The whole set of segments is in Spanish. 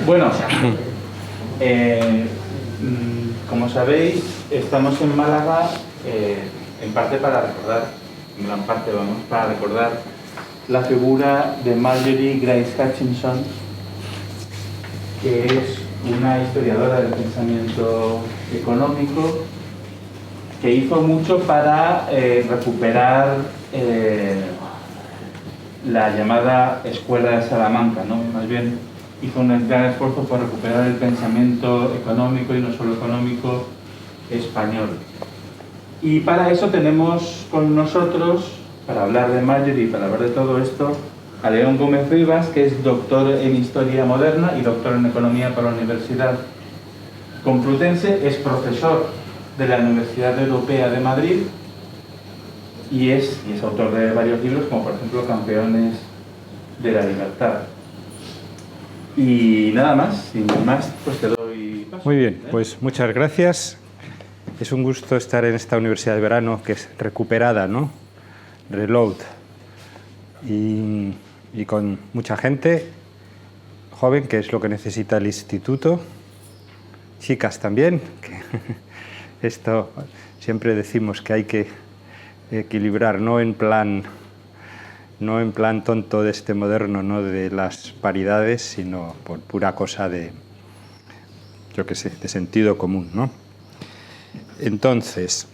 Bueno, como sabéis, estamos en Málaga en parte para recordar, en gran parte vamos, para recordar la figura de Marjorie Grace Hutchinson, que es una historiadora del pensamiento económico que hizo mucho para recuperar la llamada Escuela de Salamanca, ¿no? Más bien hizo un gran esfuerzo por recuperar el pensamiento económico y no solo económico español. Y para eso tenemos con nosotros, para hablar de Marjorie y para hablar de todo esto, a León Gómez Rivas, que es doctor en Historia Moderna y doctor en Economía por la Universidad Complutense, es profesor de la Universidad Europea de Madrid y es autor de varios libros, como por ejemplo Campeones de la Libertad. Y nada más, sin más, pues te doy paso. Muy bien, pues muchas gracias. Es un gusto estar en esta universidad de verano que es recuperada, ¿no? Reload. Y con mucha gente joven, que es lo que necesita el instituto. Chicas también, que esto siempre decimos que hay que equilibrar, no en plan tonto de este moderno, no de las paridades, sino por pura cosa de, yo qué sé, de sentido común, ¿no? Entonces,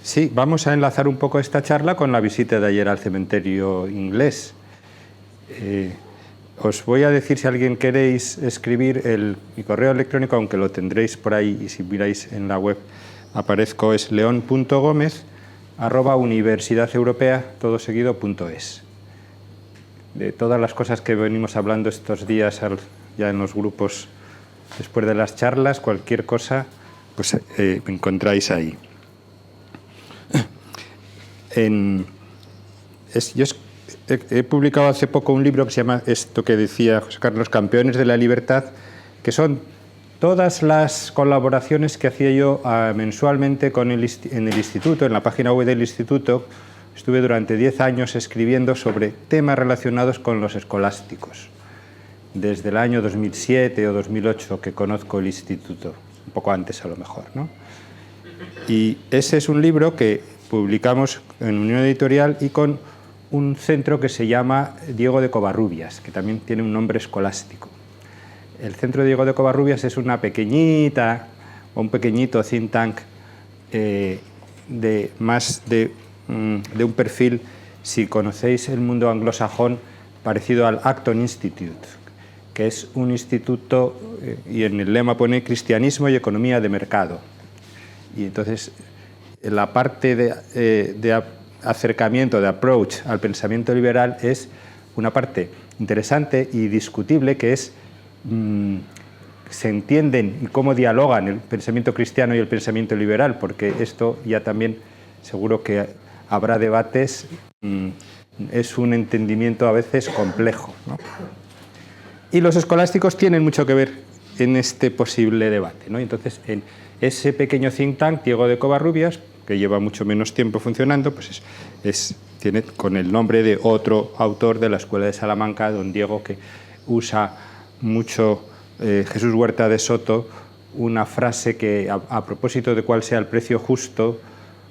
sí, vamos a enlazar un poco esta charla con la visita de ayer al cementerio inglés. Os voy a decir, si alguien queréis escribir mi correo electrónico, aunque lo tendréis por ahí, y si miráis en la web aparezco, es leon.gomez@universidadeuropea.es. De todas las cosas que venimos hablando estos días ya en los grupos después de las charlas, cualquier cosa, pues me encontráis ahí. Yo he publicado hace poco un libro que se llama, esto que decía José Carlos, Campeones de la Libertad, que son todas las colaboraciones que hacía yo mensualmente en el instituto, en la página web del instituto. Estuve durante 10 años escribiendo sobre temas relacionados con los escolásticos, desde el año 2007 o 2008 que conozco el instituto, un poco antes a lo mejor, ¿no? Y ese es un libro que publicamos en Unión Editorial y con un centro que se llama Diego de Covarrubias, que también tiene un nombre escolástico. El centro Diego de Covarrubias es un pequeñito think tank de un perfil, si conocéis el mundo anglosajón, parecido al Acton Institute, que es un instituto, y en el lema pone cristianismo y economía de mercado. Y entonces la parte de acercamiento, de approach al pensamiento liberal es una parte interesante y discutible, que es se entienden y cómo dialogan el pensamiento cristiano y el pensamiento liberal, porque esto ya también seguro que habrá debates, es un entendimiento a veces complejo, ¿no? Y los escolásticos tienen mucho que ver en este posible debate, ¿no? Entonces, en ese pequeño think tank, Diego de Covarrubias, que lleva mucho menos tiempo funcionando, pues tiene con el nombre de otro autor de la Escuela de Salamanca, don Diego, que usa mucho, Jesús Huerta de Soto, una frase que a propósito de cuál sea el precio justo,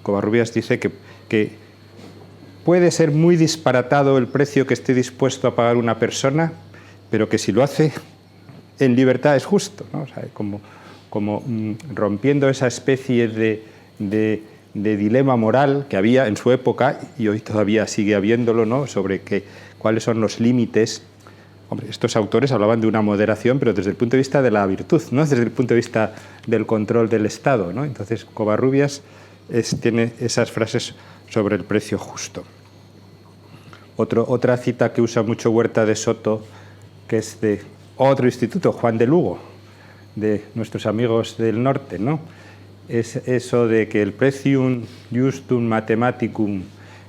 Covarrubias dice que puede ser muy disparatado el precio que esté dispuesto a pagar una persona, pero que si lo hace en libertad es justo, ¿no? O sea, como rompiendo esa especie de dilema moral que había en su época, y hoy todavía sigue habiéndolo, ¿no? Sobre cuáles son los límites. Hombre, estos autores hablaban de una moderación, pero desde el punto de vista de la virtud, no desde el punto de vista del control del Estado, ¿no? Entonces, Covarrubias tiene esas frases sobre el precio justo. Otra cita que usa mucho Huerta de Soto, que es de otro instituto, Juan de Lugo, de nuestros amigos del norte, ¿no? Es eso de que el precium justum mathematicum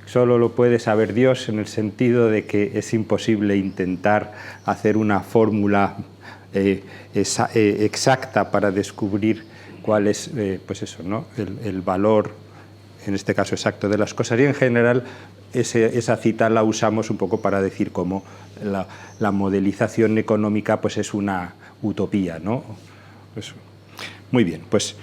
solo lo puede saber Dios, en el sentido de que es imposible intentar hacer una fórmula exacta para descubrir cuál es, pues eso, ¿no? el valor, en este caso exacto, de las cosas. Y en general esa cita la usamos un poco para decir cómo la modelización económica pues es una utopía, ¿no? Pues, muy bien, pues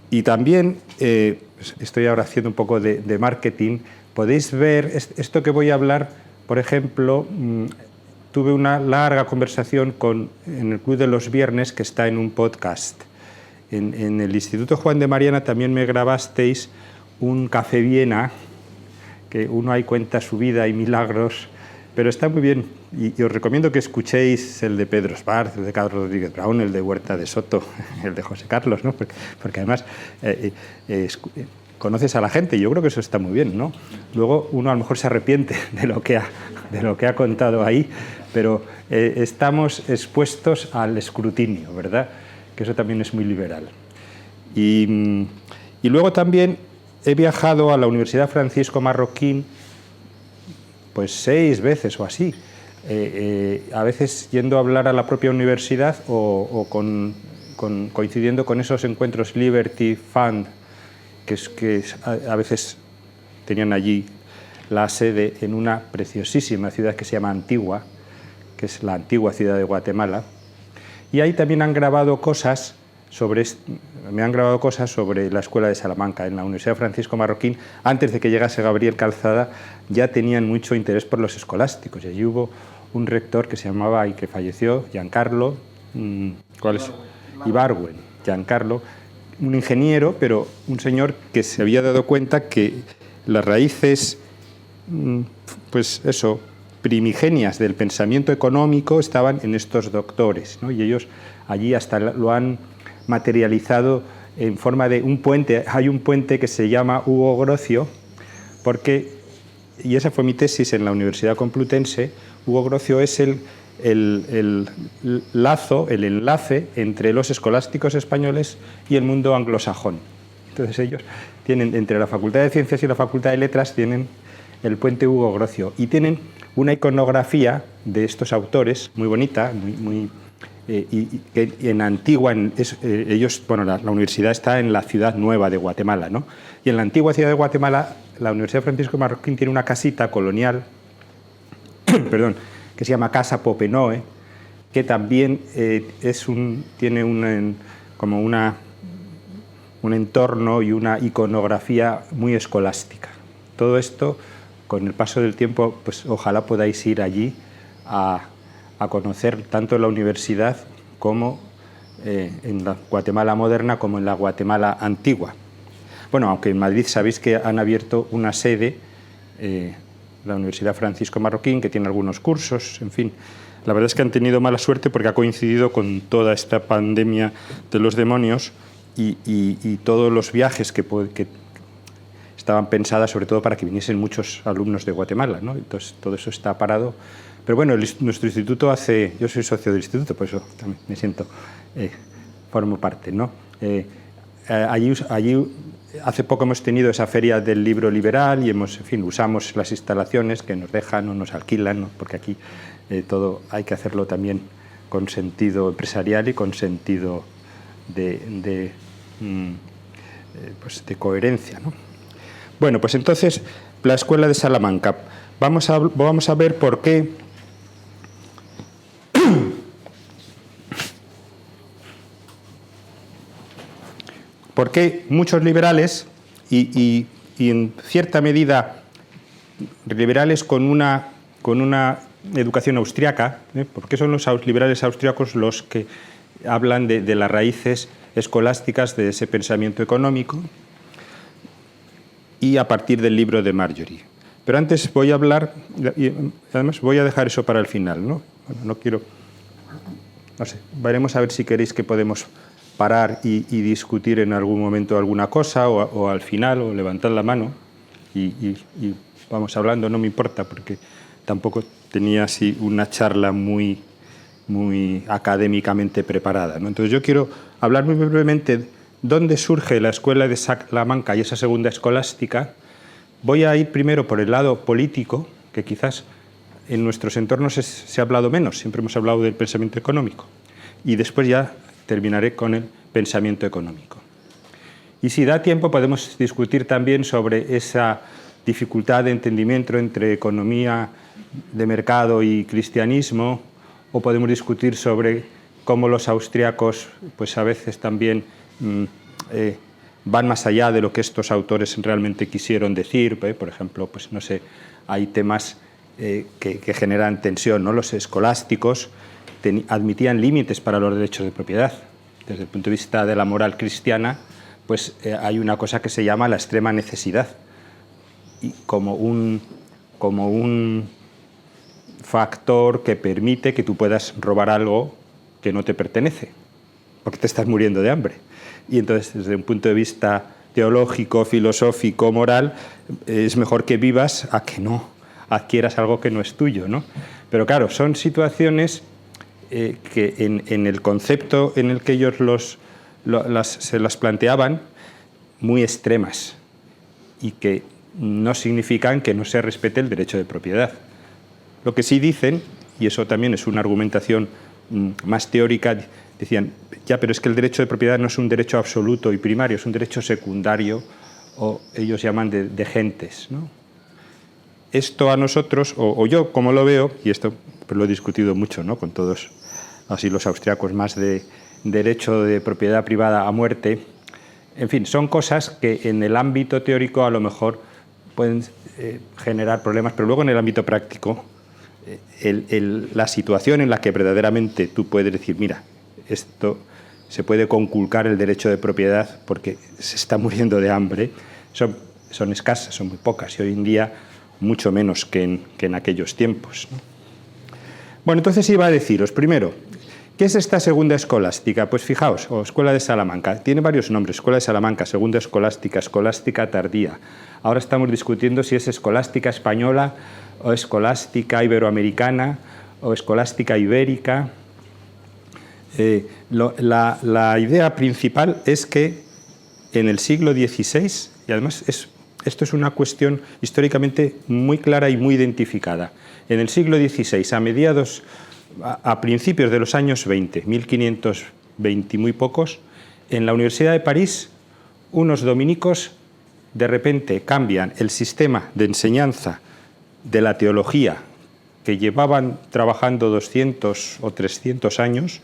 y también estoy ahora haciendo un poco de marketing. Podéis ver esto que voy a hablar, por ejemplo, tuve una larga conversación en el Club de los Viernes, que está en un podcast. En el Instituto Juan de Mariana también me grabasteis un Café Viena, que uno ahí cuenta su vida y milagros, pero está muy bien. Y os recomiendo que escuchéis el de Pedro Esbarz, el de Carlos Rodríguez Brown, el de Huerta de Soto, el de José Carlos, ¿no? Porque además conoces a la gente y yo creo que eso está muy bien, ¿no? Luego uno a lo mejor se arrepiente de lo que ha contado ahí, pero estamos expuestos al escrutinio, ¿verdad? Que eso también es muy liberal. Y luego también he viajado a la Universidad Francisco Marroquín pues 6 veces o así, a veces yendo a hablar a la propia universidad o coincidiendo con esos encuentros Liberty Fund, que a veces tenían allí la sede en una preciosísima ciudad que se llama Antigua, que es la antigua ciudad de Guatemala, y ahí también han grabado cosas me han grabado cosas sobre la Escuela de Salamanca. En la Universidad Francisco Marroquín, antes de que llegase Gabriel Calzada, ya tenían mucho interés por los escolásticos. Y allí hubo un rector que se llamaba y que falleció, Giancarlo, Ibargüen, Giancarlo, un ingeniero, pero un señor que se había dado cuenta que las raíces, pues eso, primigenias del pensamiento económico estaban en estos doctores, ¿no? Y ellos allí hasta lo han materializado en forma de un puente. Hay un puente que se llama Hugo Grocio, y esa fue mi tesis en la Universidad Complutense. Hugo Grocio es el enlace entre los escolásticos españoles y el mundo anglosajón. Entonces ellos tienen, entre la Facultad de Ciencias y la Facultad de Letras, tienen el puente Hugo Grocio y tienen una iconografía de estos autores muy bonita, y en Antigua, la universidad está en la ciudad nueva de Guatemala, ¿no? Y en la antigua ciudad de Guatemala, la Universidad Francisco Marroquín tiene una casita colonial, perdón, que se llama Casa Popenoe, que también tiene un entorno y una iconografía muy escolástica. Todo esto, con el paso del tiempo, pues ojalá podáis ir allí a conocer tanto la universidad como en la Guatemala moderna como en la Guatemala antigua. Bueno, aunque en Madrid sabéis que han abierto una sede, la Universidad Francisco Marroquín, que tiene algunos cursos, en fin. La verdad es que han tenido mala suerte porque ha coincidido con toda esta pandemia de los demonios y todos los viajes que estaban pensadas sobre todo para que viniesen muchos alumnos de Guatemala, ¿no? Entonces todo eso está parado. Pero bueno, nuestro instituto yo soy socio del instituto, por eso también me siento, formo parte, ¿no? Allí hace poco hemos tenido esa feria del libro liberal y usamos las instalaciones que nos dejan o nos alquilan, ¿no? Porque aquí todo hay que hacerlo también con sentido empresarial y con sentido de coherencia, ¿no? Bueno, pues entonces la Escuela de Salamanca. Vamos a ver por qué muchos liberales y en cierta medida liberales con una educación austriaca, porque son los liberales austriacos los que hablan de las raíces escolásticas de ese pensamiento económico y a partir del libro de Marjorie. Pero antes voy a hablar, y además voy a dejar eso para el final, ¿no? Bueno, no sé, veremos a ver si queréis que podemos parar y discutir en algún momento alguna cosa o al final, o levantar la mano y vamos hablando, no me importa, porque tampoco tenía así una charla muy académicamente preparada, ¿no? Entonces yo quiero hablar muy brevemente dónde surge la Escuela de Salamanca y esa segunda escolástica. Voy a ir primero por el lado político, que quizás en nuestros entornos se ha hablado menos, siempre hemos hablado del pensamiento económico, y después ya terminaré con el pensamiento económico. Y si da tiempo podemos discutir también sobre esa dificultad de entendimiento entre economía de mercado y cristianismo, o podemos discutir sobre cómo los austriacos pues a veces también van más allá de lo que estos autores realmente quisieron decir. Por ejemplo, pues no sé, hay temas que generan tensión, ¿no? Los escolásticos admitían límites para los derechos de propiedad. Desde el punto de vista de la moral cristiana, pues hay una cosa que se llama la extrema necesidad, y como un factor que permite que tú puedas robar algo que no te pertenece, porque te estás muriendo de hambre. Y entonces, desde un punto de vista teológico, filosófico, moral, es mejor que vivas a que no adquieras algo que no es tuyo, ¿no? Pero claro, son situaciones que en el concepto en el que ellos se las planteaban, muy extremas, y que no significan que no se respete el derecho de propiedad. Lo que sí dicen, y eso también es una argumentación más teórica, decían, ya, pero es que el derecho de propiedad no es un derecho absoluto y primario, es un derecho secundario, o ellos llaman de gentes, ¿no? Esto a nosotros, o yo como lo veo, y esto pues lo he discutido mucho, ¿no?, con todos así los austriacos más de derecho de propiedad privada a muerte, en fin, son cosas que en el ámbito teórico a lo mejor pueden generar problemas, pero luego en el ámbito práctico, la situación en la que verdaderamente tú puedes decir, mira, esto se puede conculcar el derecho de propiedad porque se está muriendo de hambre, son escasas, son muy pocas, y hoy en día mucho menos que en aquellos tiempos, ¿no? Bueno, entonces iba a deciros, primero, ¿qué es esta segunda escolástica? Pues fijaos, o Escuela de Salamanca, tiene varios nombres, Escuela de Salamanca, segunda escolástica, escolástica tardía. Ahora estamos discutiendo si es escolástica española o escolástica iberoamericana o escolástica ibérica. La idea principal es que en el siglo XVI, y además esto es una cuestión históricamente muy clara y muy identificada, en el siglo XVI, a principios de los años 20, 1520 y muy pocos, en la Universidad de París, unos dominicos de repente cambian el sistema de enseñanza de la teología que llevaban trabajando 200 o 300 años,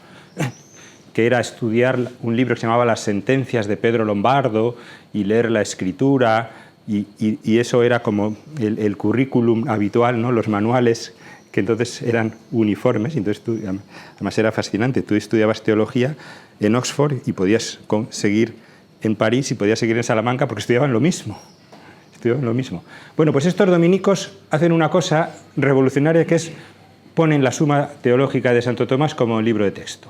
que era estudiar un libro que se llamaba Las sentencias de Pedro Lombardo y leer la escritura, y eso era como el currículum habitual, ¿no?, los manuales, que entonces eran uniformes, y entonces tú, además era fascinante, tú estudiabas teología en Oxford y podías seguir en París y podías seguir en Salamanca porque estudiaban lo mismo. Bueno, pues estos dominicos hacen una cosa revolucionaria, que es ponen la Suma Teológica de Santo Tomás como libro de texto,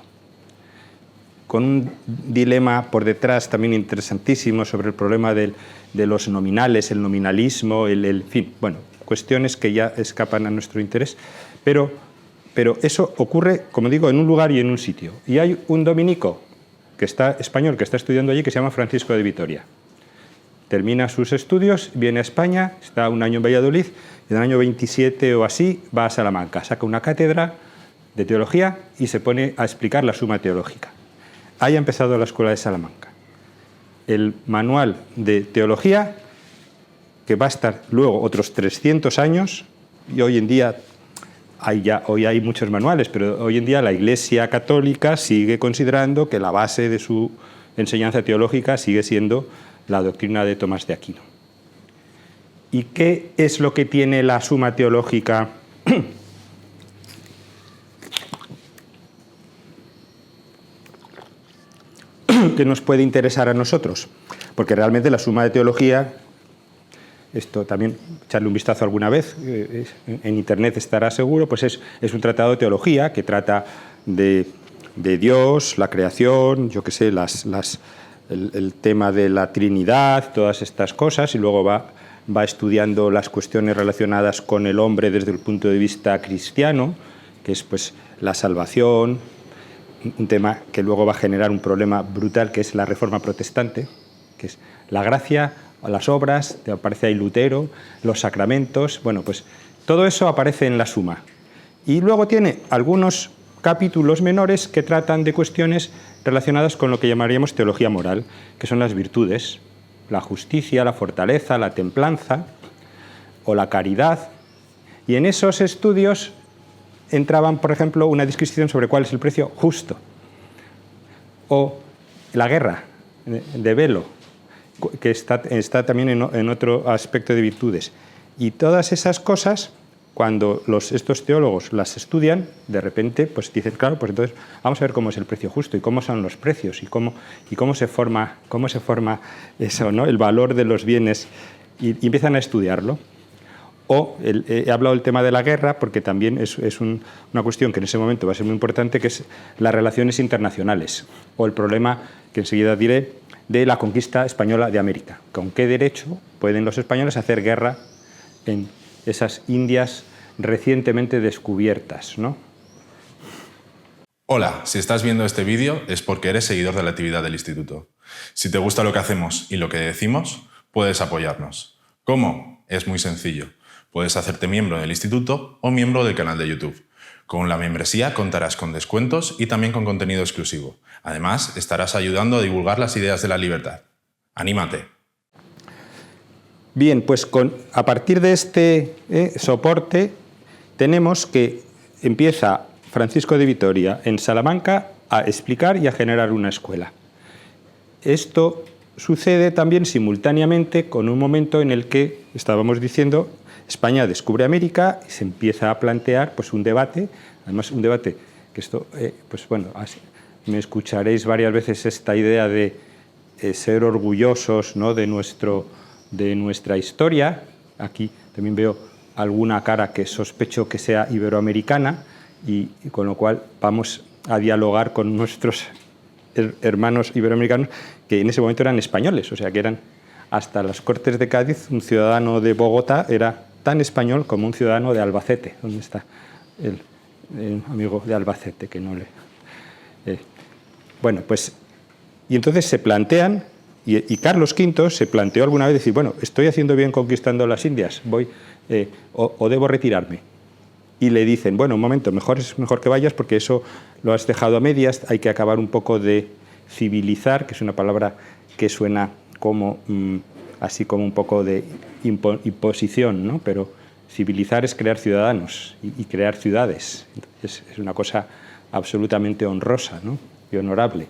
con un dilema por detrás también interesantísimo sobre el problema de los nominales, el nominalismo, en fin, bueno, cuestiones que ya escapan a nuestro interés, pero eso ocurre, como digo, en un lugar y en un sitio. Y hay un dominico español que está estudiando allí, que se llama Francisco de Vitoria. Termina sus estudios, viene a España, está un año en Valladolid, y en el año 27 o así va a Salamanca, saca una cátedra de teología y se pone a explicar la Suma Teológica. Ahí ha empezado la Escuela de Salamanca. El manual de teología, que va a estar luego otros 300 años, y hoy en día hoy hay muchos manuales, pero hoy en día la Iglesia Católica sigue considerando que la base de su enseñanza teológica sigue siendo la doctrina de Tomás de Aquino. ¿Y qué es lo que tiene la Suma Teológica que nos puede interesar a nosotros? Porque realmente la Suma de Teología, esto también, echarle un vistazo alguna vez, en internet estará seguro, pues es un tratado de teología que trata de Dios, la creación, yo qué sé, el tema de la Trinidad, todas estas cosas, y luego va estudiando las cuestiones relacionadas con el hombre desde el punto de vista cristiano, que es pues la salvación, un tema que luego va a generar un problema brutal, que es la Reforma Protestante, que es la gracia, las obras, te aparece ahí Lutero, los sacramentos, bueno, pues todo eso aparece en la Suma. Y luego tiene algunos capítulos menores que tratan de cuestiones relacionadas con lo que llamaríamos teología moral, que son las virtudes, la justicia, la fortaleza, la templanza. o la caridad. Y en esos estudios entraban, por ejemplo, una disquisición sobre cuál es el precio justo, o la guerra de Velo, que está también en otro aspecto de virtudes. Y todas esas cosas, cuando estos teólogos las estudian, de repente pues dicen, claro, pues entonces vamos a ver cómo es el precio justo y cómo son los precios y cómo se forma eso, ¿no? El valor de los bienes, y empiezan a estudiarlo. O he hablado del tema de la guerra porque también es una cuestión que en ese momento va a ser muy importante, que es las relaciones internacionales, o el problema, que enseguida diré, de la conquista española de América. ¿Con qué derecho pueden los españoles hacer guerra en esas Indias recientemente descubiertas, ¿no? Hola, si estás viendo este vídeo es porque eres seguidor de la actividad del Instituto. Si te gusta lo que hacemos y lo que decimos, puedes apoyarnos. ¿Cómo? Es muy sencillo. Puedes hacerte miembro del Instituto o miembro del canal de YouTube. Con la membresía contarás con descuentos y también con contenido exclusivo. Además, estarás ayudando a divulgar las ideas de la libertad. ¡Anímate! Bien, pues a partir de este soporte tenemos que empieza Francisco de Vitoria en Salamanca a explicar y a generar una escuela. Esto sucede también simultáneamente con un momento en el que, estábamos diciendo, España descubre América y se empieza a plantear pues, un debate, además un debate que esto, pues bueno, me escucharéis varias veces esta idea de ser orgullosos, ¿no?, de nuestra historia. Aquí también veo alguna cara que sospecho que sea iberoamericana y con lo cual vamos a dialogar con nuestros hermanos iberoamericanos que en ese momento eran españoles, o sea que eran hasta las Cortes de Cádiz, un ciudadano de Bogotá era tan español como un ciudadano de Albacete. ¿Dónde está el amigo de Albacete que no le...? Bueno, pues... Y entonces se plantean, y Carlos V se planteó alguna vez decir, bueno, estoy haciendo bien conquistando las Indias, o debo retirarme. Y le dicen, bueno, un momento, es mejor que vayas porque eso lo has dejado a medias, hay que acabar un poco de civilizar, que es una palabra que suena como... así como un poco de imposición, ¿no? Pero civilizar es crear ciudadanos y crear ciudades. Es una cosa absolutamente honrosa, ¿no?, y honorable.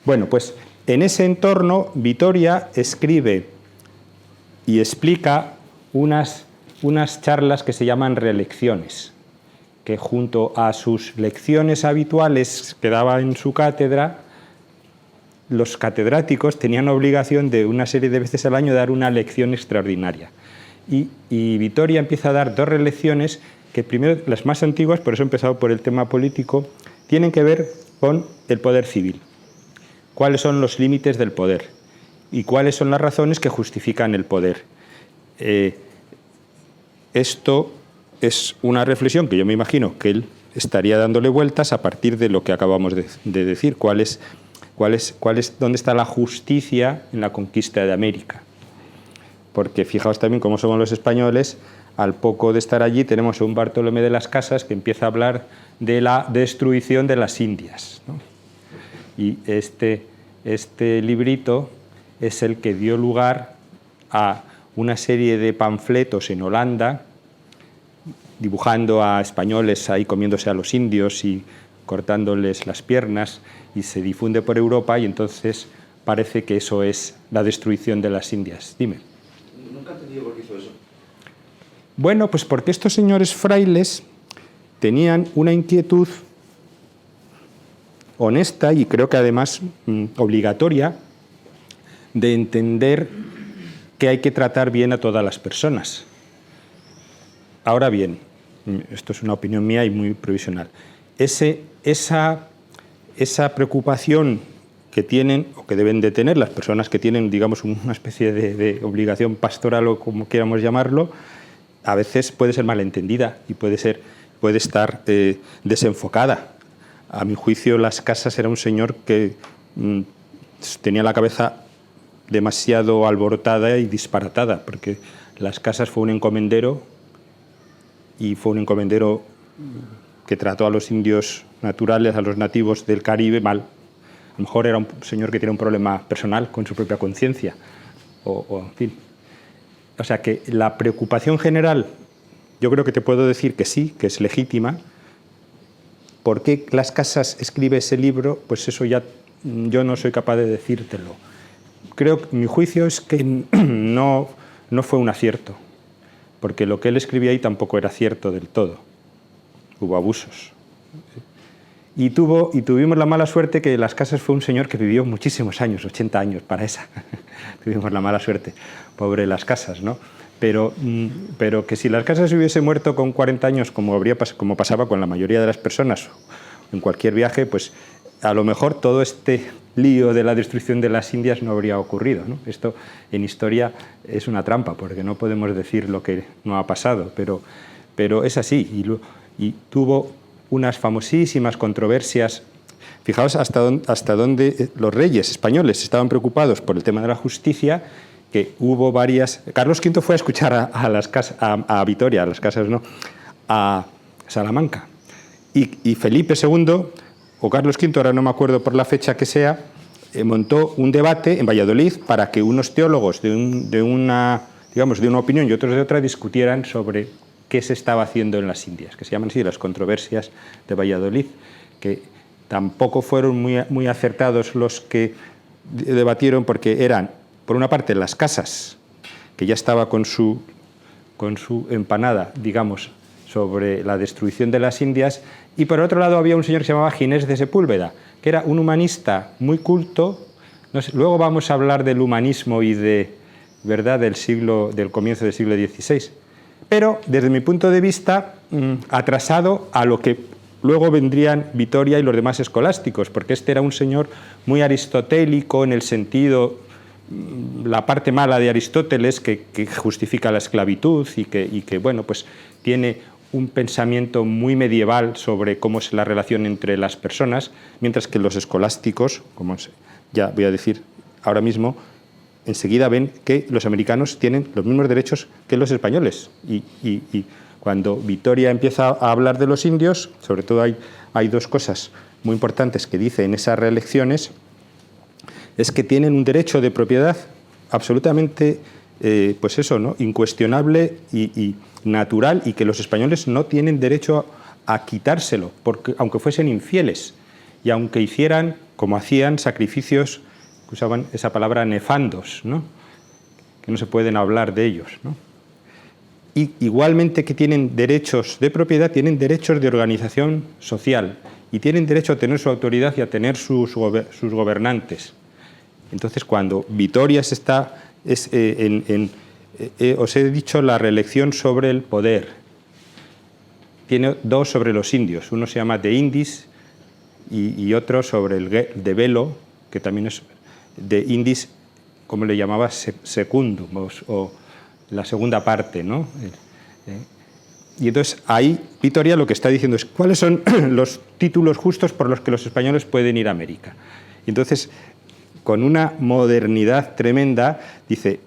Bueno, pues en ese entorno Vitoria escribe y explica unas charlas que se llaman relecciones, que junto a sus lecciones habituales que daba en su cátedra, los catedráticos tenían obligación de una serie de veces al año dar una lección extraordinaria. Y Vitoria empieza a dar dos relecciones que primero, las más antiguas, por eso he empezado por el tema político, tienen que ver con el poder civil. ¿Cuáles son los límites del poder? ¿Y cuáles son las razones que justifican el poder? Esto es una reflexión que yo me imagino que él estaría dándole vueltas a partir de lo que acabamos de decir, dónde está la justicia en la conquista de América. Porque fijaos también cómo somos los españoles, al poco de estar allí tenemos a un Bartolomé de las Casas que empieza a hablar de la destrucción de las Indias, ¿no? Y este librito es el que dio lugar a una serie de panfletos en Holanda, dibujando a españoles ahí comiéndose a los indios y cortándoles las piernas, y se difunde por Europa, y entonces parece que eso es la destrucción de las Indias. Dime. Nunca he entendido por qué hizo eso. Bueno, pues porque estos señores frailes tenían una inquietud honesta y creo que además obligatoria de entender que hay que tratar bien a todas las personas. Ahora bien, esto es una opinión mía y muy provisional, esa preocupación que tienen o que deben de tener las personas que tienen, digamos, una especie de obligación pastoral o como queramos llamarlo, a veces puede ser malentendida y puede estar desenfocada. A mi juicio, Las Casas era un señor que tenía la cabeza demasiado alborotada y disparatada, porque Las Casas fue un encomendero y fue un encomendero que trató a los indios naturales, a los nativos del Caribe, mal. A lo mejor era un señor que tenía un problema personal con su propia conciencia, o en fin. O sea que la preocupación general, yo creo que te puedo decir que sí, que es legítima. ¿Por qué Las Casas escribe ese libro? Pues eso ya yo no soy capaz de decírtelo. Creo que mi juicio es que no fue un acierto, porque lo que él escribía ahí tampoco era cierto del todo. Hubo abusos. Y tuvimos la mala suerte que Las Casas fue un señor que vivió muchísimos años, 80 años para esa. Tuvimos la mala suerte, pobre Las Casas, ¿no? Pero que si Las Casas hubiese muerto con 40 años, como pasaba con la mayoría de las personas en cualquier viaje, pues a lo mejor todo este lío de la destrucción de las Indias no habría ocurrido, ¿no? Esto en historia es una trampa, porque no podemos decir lo que no ha pasado, pero es así. Y tuvo unas famosísimas controversias. Fijaos hasta dónde los reyes españoles estaban preocupados por el tema de la justicia, que hubo varias... Carlos V fue a escuchar a Vitoria, a Las Casas, no, a Salamanca. Y Felipe II, o Carlos V, ahora no me acuerdo por la fecha que sea, montó un debate en Valladolid para que unos teólogos de una opinión y otros de otra discutieran sobre qué se estaba haciendo en las Indias, que se llaman así las controversias de Valladolid, que tampoco fueron muy acertados los que debatieron, porque eran, por una parte, Las Casas, que ya estaba con su empanada, digamos, sobre la destrucción de las Indias, y por otro lado había un señor que se llamaba Ginés de Sepúlveda, que era un humanista muy culto. No sé, luego vamos a hablar del humanismo y del comienzo del siglo XVI, pero desde mi punto de vista atrasado a lo que luego vendrían Vitoria y los demás escolásticos, porque este era un señor muy aristotélico en el sentido, la parte mala de Aristóteles, que justifica la esclavitud y que bueno, pues tiene un pensamiento muy medieval sobre cómo es la relación entre las personas, mientras que los escolásticos, como ya voy a decir ahora mismo, enseguida ven que los americanos tienen los mismos derechos que los españoles. Y cuando Vitoria empieza a hablar de los indios, sobre todo hay dos cosas muy importantes que dice en esas reelecciones, es que tienen un derecho de propiedad absolutamente, pues eso, ¿no?, incuestionable y natural, y que los españoles no tienen derecho a quitárselo, porque, aunque fuesen infieles y aunque hicieran, como hacían, sacrificios, que usaban esa palabra, nefandos, ¿no?, que no se pueden hablar de ellos, ¿no? Y igualmente que tienen derechos de propiedad, tienen derechos de organización social y tienen derecho a tener su autoridad y a tener sus gobernantes. Entonces, cuando Vitoria os he dicho la reelección sobre el poder. Tiene dos sobre los indios. Uno se llama De Indis y otro sobre el de Velo, que también es de Indis, como le llamaba, secundum, o la segunda parte, ¿no? Y entonces ahí Vitoria lo que está diciendo es cuáles son los títulos justos por los que los españoles pueden ir a América. Y entonces, con una modernidad tremenda, dice: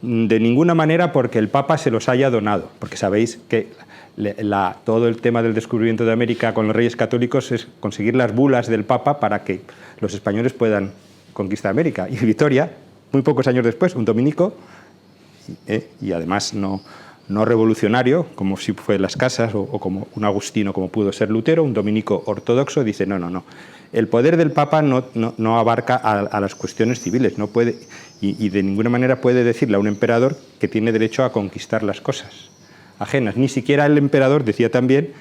de ninguna manera porque el Papa se los haya donado, porque sabéis que todo el tema del descubrimiento de América con los reyes católicos es conseguir las bulas del Papa para que los españoles puedan conquistar América. Y Vitoria, muy pocos años después, un dominico, y además no revolucionario, como si fue Las Casas, o como un agustino, como pudo ser Lutero, un dominico ortodoxo, dice: no. El poder del Papa no abarca a las cuestiones civiles, no puede, y de ninguna manera puede decirle a un emperador que tiene derecho a conquistar las cosas ajenas. Ni siquiera el emperador, decía también,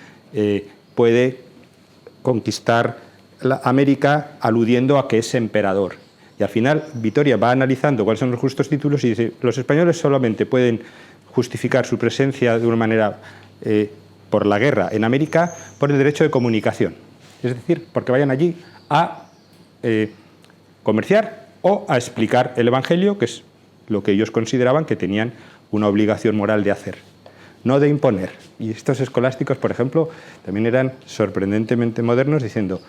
puede conquistar América aludiendo a que es emperador. Y al final Vitoria va analizando cuáles son los justos títulos y dice: los españoles solamente pueden justificar su presencia de una manera por la guerra en América por el derecho de comunicación. Es decir, porque vayan allí a comerciar o a explicar el Evangelio, que es lo que ellos consideraban que tenían una obligación moral de hacer, no de imponer. Y estos escolásticos, por ejemplo, también eran sorprendentemente modernos, diciendo: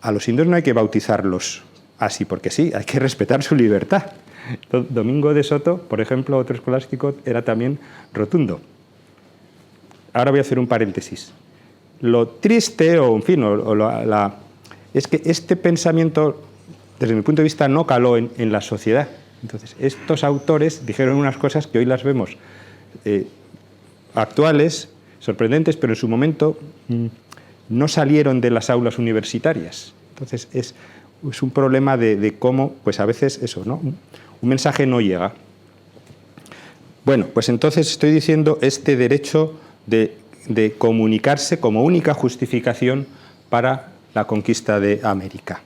a los indios no hay que bautizarlos así porque sí, hay que respetar su libertad. Domingo de Soto, por ejemplo, otro escolástico, era también rotundo. Ahora voy a hacer un paréntesis. Lo triste, o en fin, es que este pensamiento, desde mi punto de vista, no caló en la sociedad. Entonces, estos autores dijeron unas cosas que hoy las vemos actuales, sorprendentes, pero en su momento no salieron de las aulas universitarias. Entonces, es un problema de cómo, pues a veces eso, ¿no? Un mensaje no llega. Bueno, pues entonces estoy diciendo este derecho de comunicarse como única justificación para la conquista de América.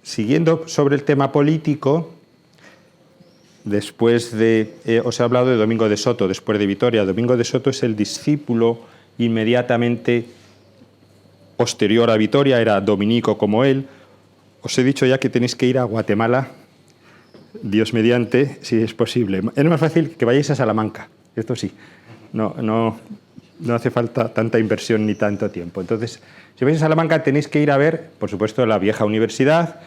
Siguiendo sobre el tema político, después os he hablado de Domingo de Soto, después de Vitoria. Domingo de Soto es el discípulo inmediatamente posterior a Vitoria, era dominico como él. Os he dicho ya que tenéis que ir a Guatemala, Dios mediante, si es posible. Es más fácil que vayáis a Salamanca, esto sí. No hace falta tanta inversión ni tanto tiempo. Entonces, si vais a Salamanca tenéis que ir a ver, por supuesto, la vieja universidad,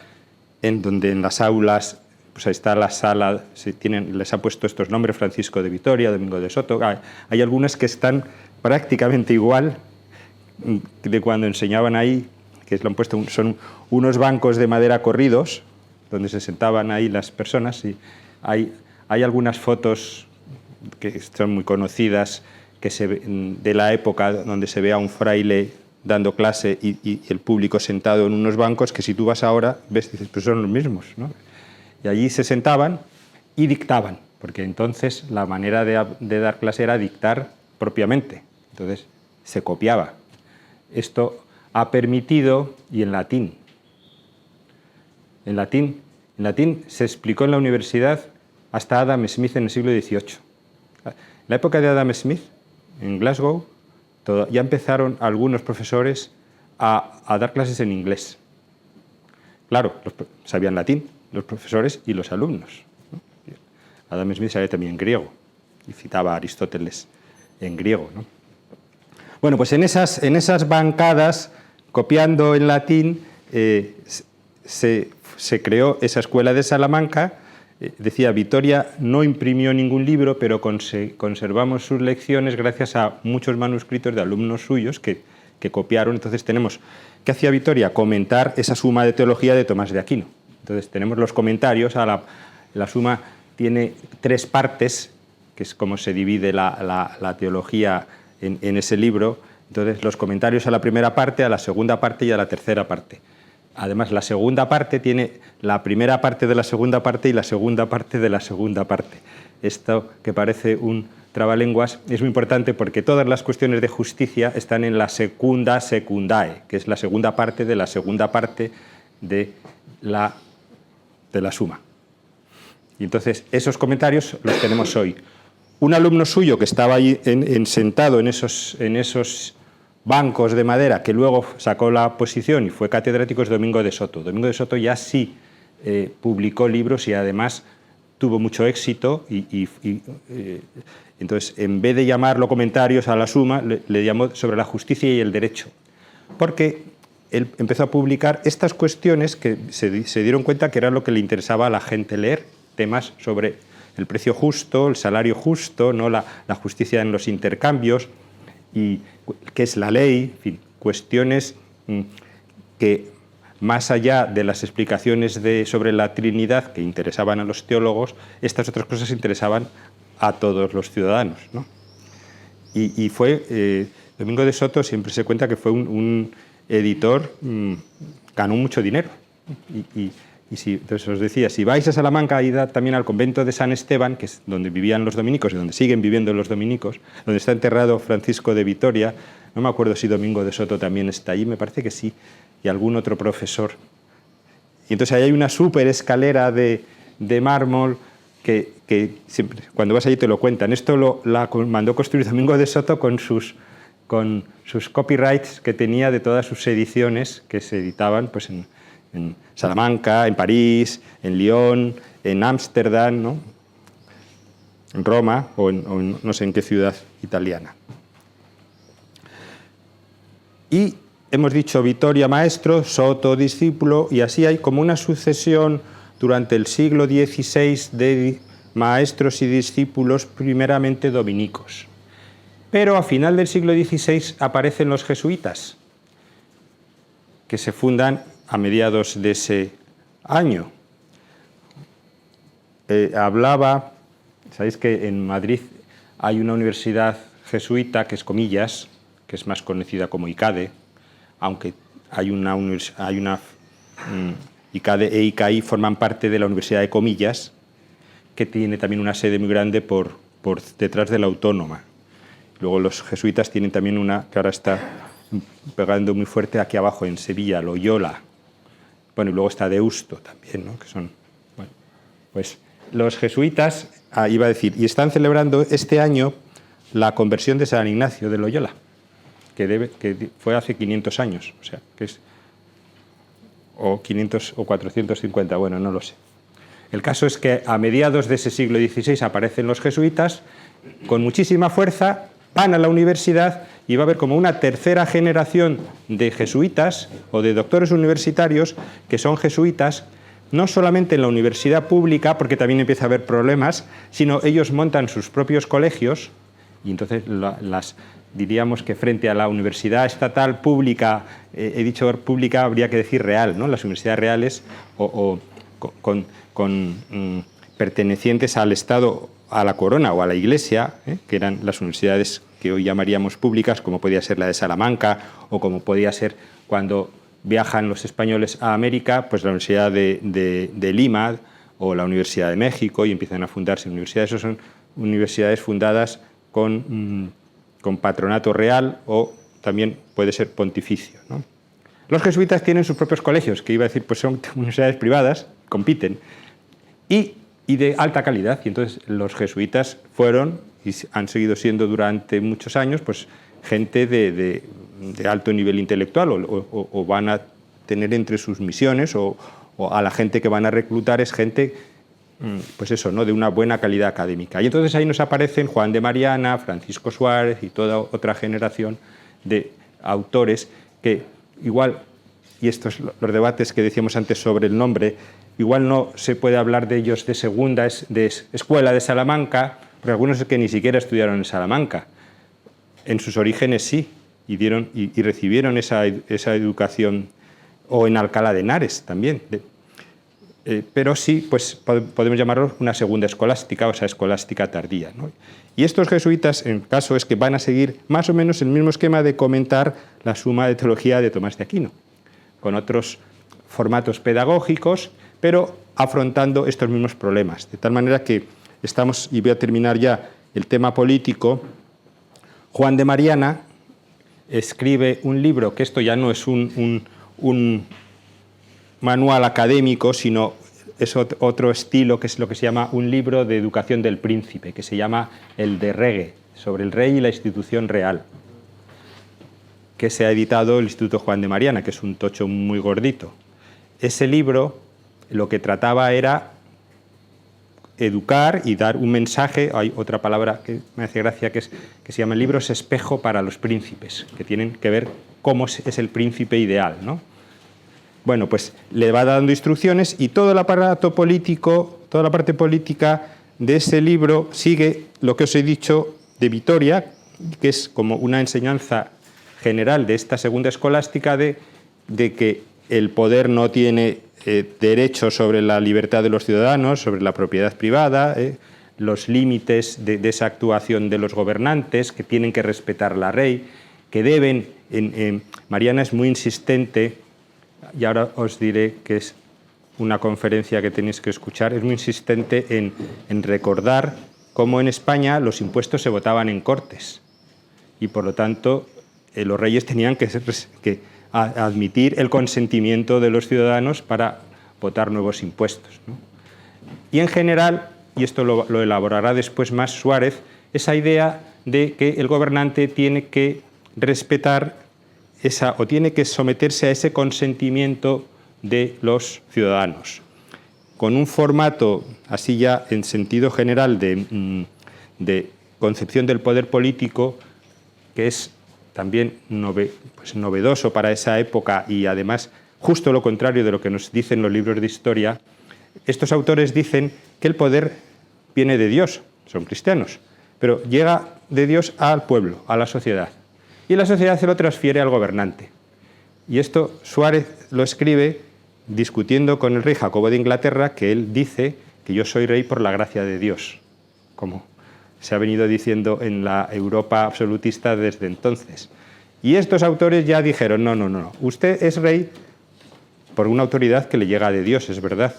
en donde en las aulas pues ahí está la sala, les ha puesto estos nombres, Francisco de Vitoria, Domingo de Soto. Hay algunas que están prácticamente igual de cuando enseñaban ahí, que lo han puesto, son unos bancos de madera corridos, donde se sentaban ahí las personas, y hay algunas fotos que son muy conocidas, de la época donde se ve a un fraile dando clase y el público sentado en unos bancos que si tú vas ahora ves, dices, pues son los mismos, ¿no? Y allí se sentaban y dictaban, porque entonces la manera de dar clase era dictar propiamente, entonces se copiaba. Esto ha permitido, y en latín se explicó en la universidad hasta Adam Smith en el siglo XVIII. En la época de Adam Smith, en Glasgow, ya empezaron algunos profesores a dar clases en inglés. Claro, sabían latín los profesores y los alumnos, ¿no? Adam Smith sabía también griego y citaba a Aristóteles en griego, ¿no? Bueno, pues en esas bancadas, copiando en latín, se creó esa escuela de Salamanca. Decía, Vitoria no imprimió ningún libro, pero conservamos sus lecciones gracias a muchos manuscritos de alumnos suyos que copiaron. Entonces tenemos, ¿qué hacía Vitoria? Comentar esa suma de teología de Tomás de Aquino. Entonces tenemos los comentarios, la suma tiene 3 partes, que es como se divide la teología en ese libro. Entonces los comentarios a la primera parte, a la segunda parte y a la tercera parte. Además, la segunda parte tiene la primera parte de la segunda parte y la segunda parte de la segunda parte. Esto, que parece un trabalenguas, es muy importante porque todas las cuestiones de justicia están en la secunda secundae, que es la segunda parte de la segunda parte de la suma. Y entonces, esos comentarios los tenemos hoy. Un alumno suyo que estaba ahí sentado en esos bancos de madera, que luego sacó la posición y fue catedrático, es Domingo de Soto. Domingo de Soto ya sí publicó libros y además tuvo mucho éxito entonces, en vez de llamarlo comentarios a la suma, le llamó sobre la justicia y el derecho, porque él empezó a publicar estas cuestiones que se dieron cuenta que era lo que le interesaba a la gente leer, temas sobre el precio justo, el salario justo, ¿no? la justicia en los intercambios, y qué es la ley, en fin, cuestiones que más allá de las explicaciones sobre la Trinidad que interesaban a los teólogos, estas otras cosas interesaban a todos los ciudadanos, ¿no? Y fue, Domingo de Soto siempre se cuenta que fue un editor, ganó mucho dinero. Entonces os decía, si vais a Salamanca, id también al convento de San Esteban, que es donde vivían los dominicos y donde siguen viviendo los dominicos, donde está enterrado Francisco de Vitoria. No me acuerdo si Domingo de Soto también está allí, me parece que sí, y algún otro profesor. Y entonces ahí hay una súper escalera de mármol que siempre, cuando vas allí te lo cuentan. Esto la mandó construir Domingo de Soto con sus copyrights que tenía de todas sus ediciones que se editaban pues en Salamanca, en París, en Lyon, en Ámsterdam, ¿no? En Roma o en no sé en qué ciudad italiana. Y hemos dicho Vitoria maestro, Soto discípulo, y así hay como una sucesión durante el siglo XVI de maestros y discípulos primeramente dominicos. Pero a final del siglo XVI aparecen los jesuitas, que se fundan a mediados de ese año. Sabéis que en Madrid hay una universidad jesuita, que es Comillas, que es más conocida como ICADE, aunque ICADE e ICAI forman parte de la Universidad de Comillas, que tiene también una sede muy grande por detrás de la Autónoma. Luego los jesuitas tienen también una que ahora está pegando muy fuerte aquí abajo en Sevilla, Loyola. Bueno, y luego está Deusto también, ¿no? Que son, bueno, pues los jesuitas, iba a decir, y están celebrando este año la conversión de San Ignacio de Loyola, que fue hace 500 años, o sea, que es o 500 o 450, bueno, no lo sé. El caso es que a mediados de ese siglo XVI aparecen los jesuitas con muchísima fuerza, van a la universidad y va a haber como una tercera generación de jesuitas o de doctores universitarios que son jesuitas, no solamente en la universidad pública, porque también empieza a haber problemas, sino ellos montan sus propios colegios y entonces diríamos que frente a la universidad estatal pública, he dicho pública, habría que decir real, ¿no? Las universidades reales pertenecientes al Estado, a la corona o a la Iglesia, que eran las universidades que hoy llamaríamos públicas, como podía ser la de Salamanca o como podía ser cuando viajan los españoles a América, pues la Universidad de Lima o la Universidad de México, y empiezan a fundarse universidades. Esas son universidades fundadas con patronato real o también puede ser pontificio, ¿no? Los jesuitas tienen sus propios colegios, que iba a decir, pues son universidades privadas, compiten, y de alta calidad. Y entonces los jesuitas fueron y han seguido siendo durante muchos años pues gente de alto nivel intelectual o van a tener entre sus misiones o a la gente que van a reclutar es gente, pues eso, ¿no?, de una buena calidad académica. Y entonces ahí nos aparecen Juan de Mariana, Francisco Suárez y toda otra generación de autores que igual, y estos los debates que decíamos antes sobre el nombre, igual no se puede hablar de ellos de segunda, de escuela de Salamanca, porque algunos es que ni siquiera estudiaron en Salamanca. En sus orígenes sí, y recibieron esa educación, o en Alcalá de Henares también. Pero sí, pues podemos llamarlo una segunda escolástica, o sea, escolástica tardía, ¿no? Y estos jesuitas, en caso, es que van a seguir más o menos el mismo esquema de comentar la Suma de Teología de Tomás de Aquino, con otros formatos pedagógicos, pero afrontando estos mismos problemas. De tal manera que estamos, y voy a terminar ya el tema político, Juan de Mariana escribe un libro, que esto ya no es un manual académico, sino es otro estilo, que es lo que se llama un libro de educación del príncipe, que se llama el de Regge, sobre el rey y la institución real, que se ha editado el Instituto Juan de Mariana, que es un tocho muy gordito. Ese libro lo que trataba era educar y dar un mensaje. Hay otra palabra que me hace gracia, que se llama libros espejo para los príncipes, que tienen que ver cómo es el príncipe ideal, ¿no? Bueno, pues le va dando instrucciones y todo el aparato político, toda la parte política de ese libro sigue lo que os he dicho de Vitoria, que es como una enseñanza general de esta segunda escolástica de que el poder no tiene derecho sobre la libertad de los ciudadanos, sobre la propiedad privada, los límites de esa actuación de los gobernantes, que tienen que respetar la ley, que deben... Mariana es muy insistente, y ahora os diré que es una conferencia que tenéis que escuchar, es muy insistente en recordar cómo en España los impuestos se votaban en Cortes y por lo tanto los reyes tenían que admitir el consentimiento de los ciudadanos para votar nuevos impuestos, ¿no? Y en general, y esto lo elaborará después más Suárez, esa idea de que el gobernante tiene que respetar o tiene que someterse a ese consentimiento de los ciudadanos, con un formato así ya en sentido general de concepción del poder político que es también novedoso para esa época y además justo lo contrario de lo que nos dicen los libros de historia. Estos autores dicen que el poder viene de Dios, son cristianos, pero llega de Dios al pueblo, a la sociedad. Y la sociedad se lo transfiere al gobernante. Y esto Suárez lo escribe discutiendo con el rey Jacobo de Inglaterra, que él dice que yo soy rey por la gracia de Dios, como se ha venido diciendo en la Europa absolutista desde entonces. Y estos autores ya dijeron, no, usted es rey por una autoridad que le llega de Dios, es verdad.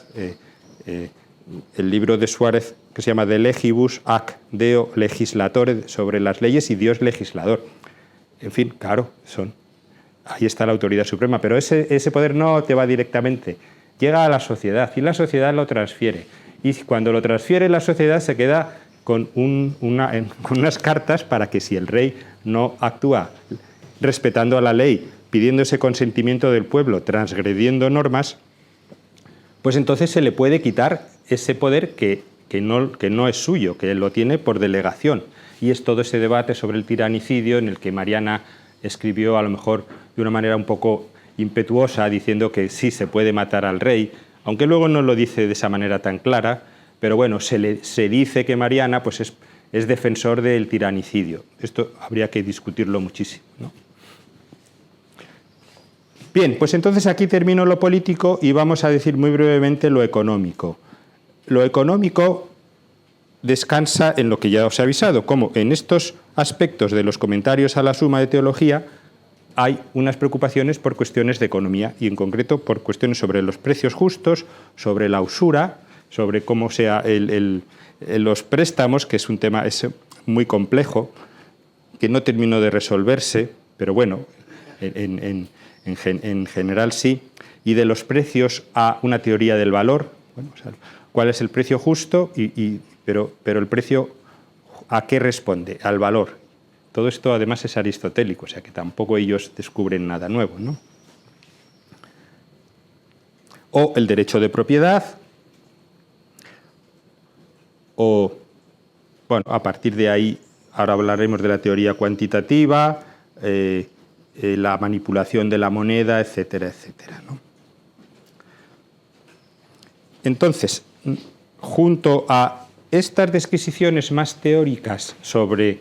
El libro de Suárez, que se llama De Legibus ac Deo Legislatore, sobre las leyes y Dios legislador. En fin, claro, ahí está la autoridad suprema, pero ese poder no te va directamente, llega a la sociedad y la sociedad lo transfiere. Y cuando lo transfiere la sociedad se queda con unas cartas para que si el rey no actúa respetando a la ley, pidiendo ese consentimiento del pueblo, transgrediendo normas, pues entonces se le puede quitar ese poder que no es suyo, que lo tiene por delegación. Y es todo ese debate sobre el tiranicidio en el que Mariana escribió a lo mejor de una manera un poco impetuosa, diciendo que sí se puede matar al rey, aunque luego no lo dice de esa manera tan clara, pero bueno, se dice que Mariana pues es defensor del tiranicidio. Esto habría que discutirlo muchísimo, ¿no? Bien, pues entonces aquí termino lo político y vamos a decir muy brevemente lo económico. Lo económico descansa en lo que ya os he avisado, como en estos aspectos de los comentarios a la Suma de Teología hay unas preocupaciones por cuestiones de economía y en concreto por cuestiones sobre los precios justos, sobre la usura, sobre cómo sea los préstamos, que es un tema muy complejo, que no terminó de resolverse, pero bueno, en general sí, y de los precios a una teoría del valor, bueno, o sea, cuál es el precio justo, pero el precio ¿a qué responde? Al valor. Todo esto además es aristotélico, o sea que tampoco ellos descubren nada nuevo, ¿no? O el derecho de propiedad, o, bueno, a partir de ahí, ahora hablaremos de la teoría cuantitativa, la manipulación de la moneda, etcétera, etcétera, ¿no? Entonces, junto a estas disquisiciones más teóricas sobre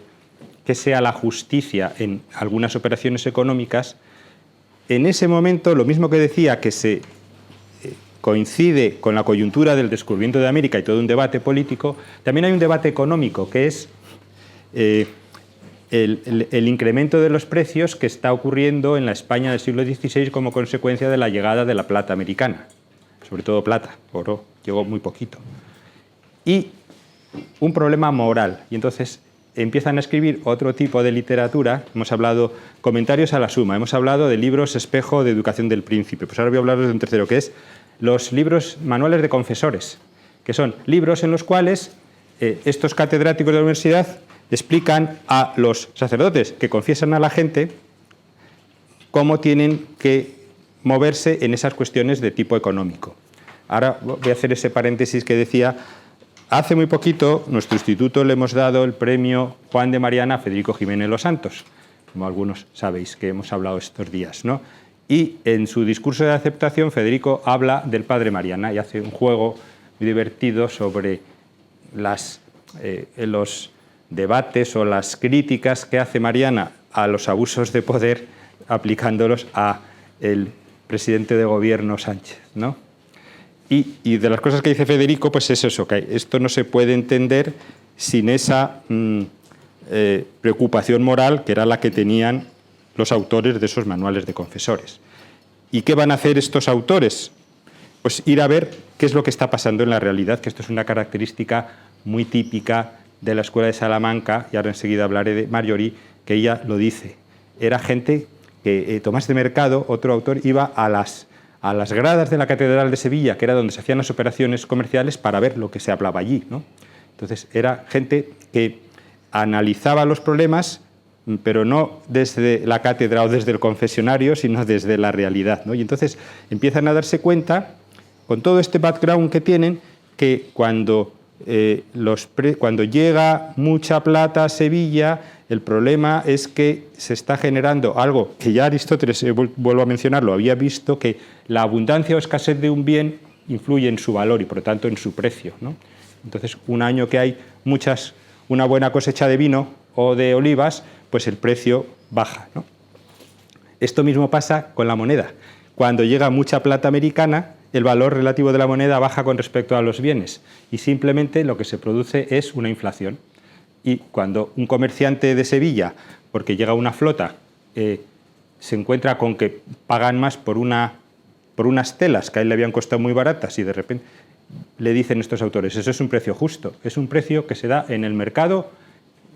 qué sea la justicia en algunas operaciones económicas, en ese momento, lo mismo que decía que se coincide con la coyuntura del descubrimiento de América y todo un debate político, también hay un debate económico, que es el incremento de los precios que está ocurriendo en la España del siglo XVI como consecuencia de la llegada de la plata americana, sobre todo plata, oro llegó muy poquito. Y un problema moral, y entonces empiezan a escribir otro tipo de literatura. Hemos hablado comentarios a la Suma, hemos hablado de libros espejo de educación del príncipe, pues ahora voy a hablaros de un tercero, que es los libros manuales de confesores, que son libros en los cuales estos catedráticos de la universidad explican a los sacerdotes que confiesan a la gente cómo tienen que moverse en esas cuestiones de tipo económico. Ahora voy a hacer ese paréntesis que decía, hace muy poquito nuestro instituto le hemos dado el premio Juan de Mariana a Federico Jiménez Los Santos, como algunos sabéis que hemos hablado estos días, ¿no? Y en su discurso de aceptación Federico habla del padre Mariana y hace un juego muy divertido sobre los debates o las críticas que hace Mariana a los abusos de poder aplicándolos a el presidente de gobierno Sánchez, ¿no? Y de las cosas que dice Federico, pues es eso, que esto no se puede entender sin esa preocupación moral que era la que tenían los autores de esos manuales de confesores. ¿Y qué van a hacer estos autores? Pues ir a ver qué es lo que está pasando en la realidad, que esto es una característica muy típica de la Escuela de Salamanca, y ahora enseguida hablaré de Marjorie, que ella lo dice. Era gente que Tomás de Mercado, otro autor, iba a las gradas de la Catedral de Sevilla, que era donde se hacían las operaciones comerciales, para ver lo que se hablaba allí, ¿no? Entonces era gente que analizaba los problemas, pero no desde la cátedra o desde el confesionario, sino desde la realidad, ¿no? Y entonces empiezan a darse cuenta, con todo este background que tienen, que cuando llega mucha plata a Sevilla, el problema es que se está generando algo que ya Aristóteles, vuelvo a mencionarlo, había visto, que la abundancia o escasez de un bien influye en su valor y por lo tanto en su precio, ¿no? Entonces, un año que hay una buena cosecha de vino o de olivas, pues el precio baja, ¿no? Esto mismo pasa con la moneda. Cuando llega mucha plata americana, el valor relativo de la moneda baja con respecto a los bienes y simplemente lo que se produce es una inflación. Y cuando un comerciante de Sevilla, porque llega una flota, se encuentra con que pagan más por unas telas que a él le habían costado muy baratas y de repente le dicen estos autores, eso es un precio justo, es un precio que se da en el mercado,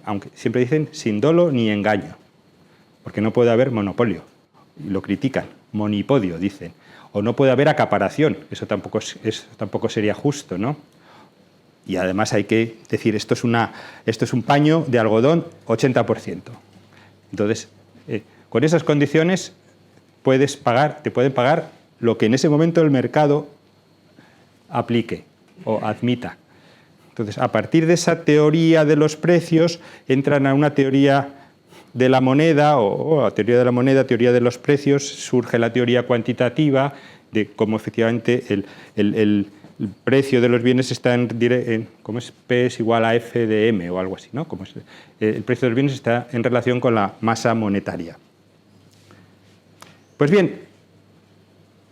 aunque siempre dicen sin dolo ni engaño, porque no puede haber monopolio, y lo critican, monipodio dicen, o no puede haber acaparación, eso tampoco sería justo, ¿no? Y además hay que decir, esto es un paño de algodón 80%. Entonces, con esas condiciones te pueden pagar lo que en ese momento el mercado aplique o admita. Entonces, a partir de esa teoría de los precios, entran a una teoría de la moneda, o a teoría de la moneda, teoría de los precios, surge la teoría cuantitativa de cómo efectivamente el precio de los bienes está ¿cómo es? P es igual a F de M o algo así, ¿no? El precio de los bienes está en relación con la masa monetaria. Pues bien,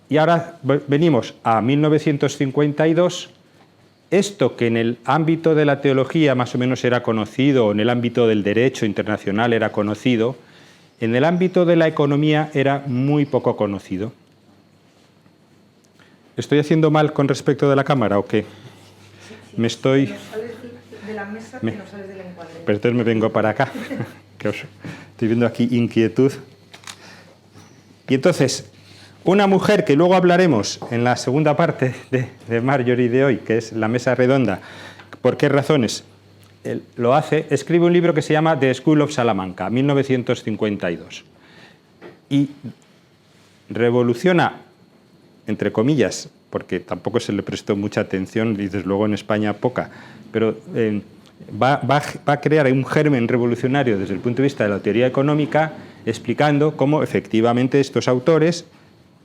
y ahora venimos a 1952. Esto que en el ámbito de la teología más o menos era conocido, o en el ámbito del derecho internacional era conocido, en el ámbito de la economía era muy poco conocido. ¿Estoy haciendo mal con respecto de la cámara o qué? Me estoy... No sales de la mesa, no sales del encuadre. Pero entonces me vengo para acá, que estoy viendo aquí inquietud. Y entonces, una mujer que luego hablaremos en la segunda parte de Marjorie de hoy, que es la mesa redonda, ¿por qué razones lo hace? Escribe un libro que se llama The School of Salamanca, 1952. Y revoluciona, entre comillas, porque tampoco se le prestó mucha atención, y desde luego en España poca, pero va a crear un germen revolucionario desde el punto de vista de la teoría económica, explicando cómo efectivamente estos autores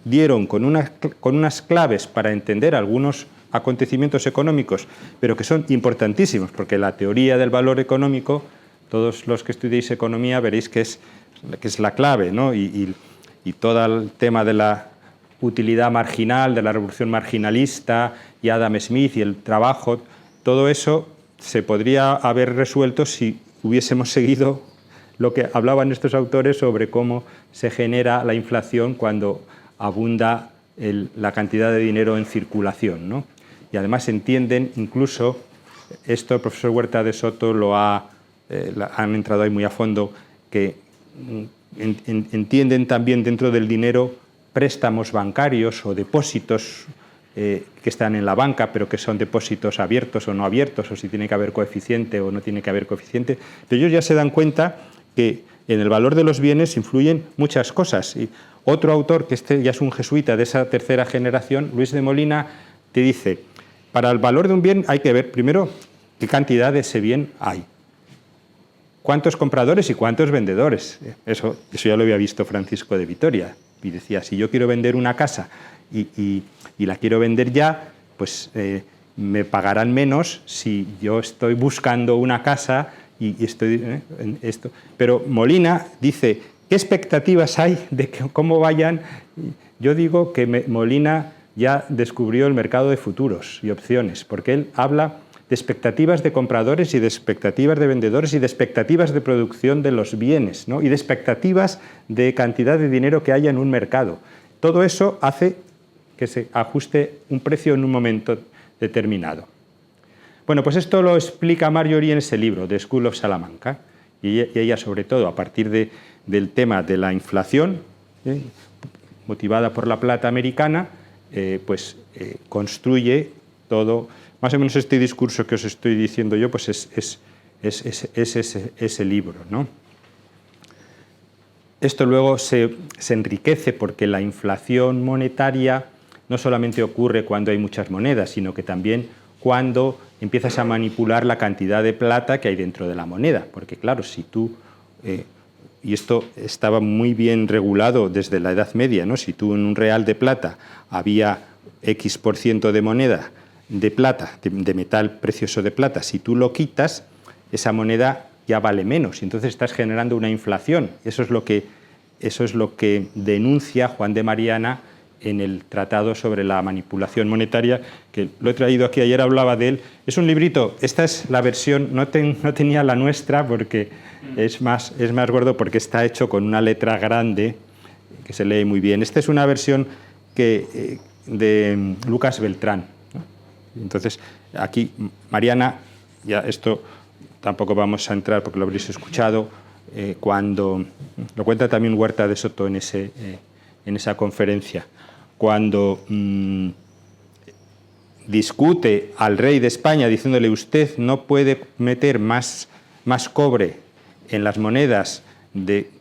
dieron con unas claves para entender algunos acontecimientos económicos, pero que son importantísimos, porque la teoría del valor económico, todos los que estudiéis economía veréis que es la clave, ¿no? Y todo el tema de la utilidad marginal, de la revolución marginalista, y Adam Smith y el trabajo, todo eso se podría haber resuelto si hubiésemos seguido lo que hablaban estos autores sobre cómo se genera la inflación cuando abunda la cantidad de dinero en circulación, ¿no? Y además entienden, incluso, esto el profesor Huerta de Soto han entrado ahí muy a fondo, que entienden también dentro del dinero préstamos bancarios o depósitos que están en la banca, pero que son depósitos abiertos o no abiertos, o si tiene que haber coeficiente o no tiene que haber coeficiente. Pero ellos ya se dan cuenta que en el valor de los bienes influyen muchas cosas. Y otro autor, que ya es un jesuita de esa tercera generación, Luis de Molina, te dice, para el valor de un bien hay que ver primero qué cantidad de ese bien hay, cuántos compradores y cuántos vendedores. Eso ya lo había visto Francisco de Vitoria, y decía, si yo quiero vender una casa y la quiero vender ya, pues me pagarán menos si yo estoy buscando una casa y estoy en esto. Pero Molina dice, ¿qué expectativas hay de cómo vayan? Yo digo que Molina ya descubrió el mercado de futuros y opciones, porque él habla de expectativas de compradores y de expectativas de vendedores y de expectativas de producción de los bienes, ¿no? Y de expectativas de cantidad de dinero que haya en un mercado. Todo eso hace que se ajuste un precio en un momento determinado. Bueno, pues esto lo explica Marjorie en ese libro, The School of Salamanca, y ella sobre todo a partir del tema de la inflación, motivada por la plata americana, construye todo, más o menos este discurso que os estoy diciendo yo, pues es ese libro, ¿no? Esto luego se enriquece porque la inflación monetaria no solamente ocurre cuando hay muchas monedas, sino que también cuando empiezas a manipular la cantidad de plata que hay dentro de la moneda. Porque claro, si tú, y esto estaba muy bien regulado desde la Edad Media, ¿no? Si tú en un real de plata había X% de moneda de plata, de metal precioso de plata. Si tú lo quitas, esa moneda ya vale menos y entonces estás generando una inflación. Eso es lo que denuncia Juan de Mariana en el Tratado sobre la manipulación monetaria, que lo he traído aquí, ayer hablaba de él. Es un librito, esta es la versión, no tenía la nuestra porque es más gordo, porque está hecho con una letra grande que se lee muy bien. Esta es una versión de Lucas Beltrán, ¿no? Entonces, aquí Mariana, ya esto tampoco vamos a entrar porque lo habréis escuchado, cuando lo cuenta también Huerta de Soto en esa conferencia, cuando discute al rey de España diciéndole: usted no puede meter más cobre en las monedas de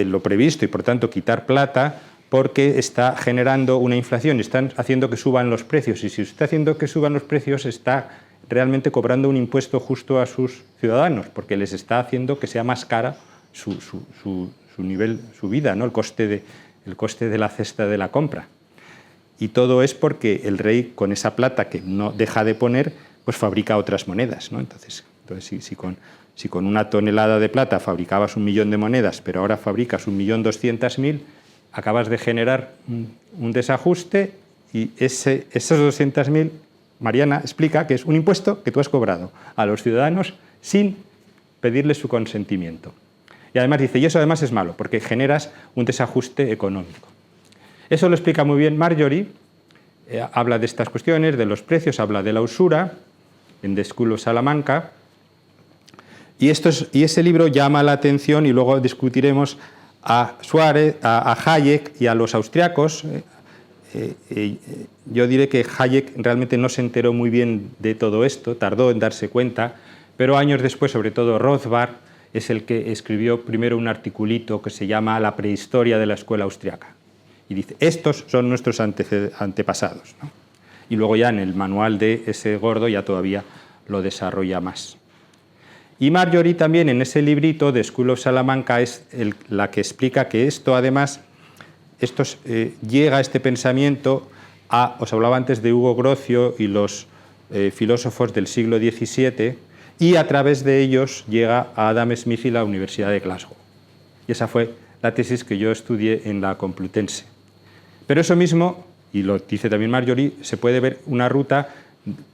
lo previsto y por tanto quitar plata, porque está generando una inflación y están haciendo que suban los precios, y si está haciendo que suban los precios está realmente cobrando un impuesto justo a sus ciudadanos, porque les está haciendo que sea más cara su vida, ¿no? el coste de la cesta de la compra. Y todo es porque el rey, con esa plata que no deja de poner, pues fabrica otras monedas, ¿no? Entonces si con una tonelada de plata fabricabas 1 millón de monedas, pero ahora fabricas 1.200.000, acabas de generar un desajuste, y esos 200.000, Mariana explica que es un impuesto que tú has cobrado a los ciudadanos sin pedirles su consentimiento. Y además dice, y eso además es malo, porque generas un desajuste económico. Eso lo explica muy bien Marjorie, habla de estas cuestiones, de los precios, habla de la usura, en The School of Salamanca, y ese libro llama la atención, y luego discutiremos a Suárez, a Hayek y a los austriacos. Yo diré que Hayek realmente no se enteró muy bien de todo esto, tardó en darse cuenta, pero años después, sobre todo Rothbard, es el que escribió primero un articulito que se llama La prehistoria de la escuela austriaca. Y dice, estos son nuestros antepasados, ¿no? Y luego ya en el manual de ese gordo ya todavía lo desarrolla más. Y Marjorie también en ese librito de School of Salamanca es la que explica que esto además, llega este pensamiento os hablaba antes de Hugo Grocio y los filósofos del siglo XVII, y a través de ellos llega a Adam Smith y la Universidad de Glasgow. Y esa fue la tesis que yo estudié en la Complutense. Pero eso mismo, y lo dice también Marjorie, se puede ver una ruta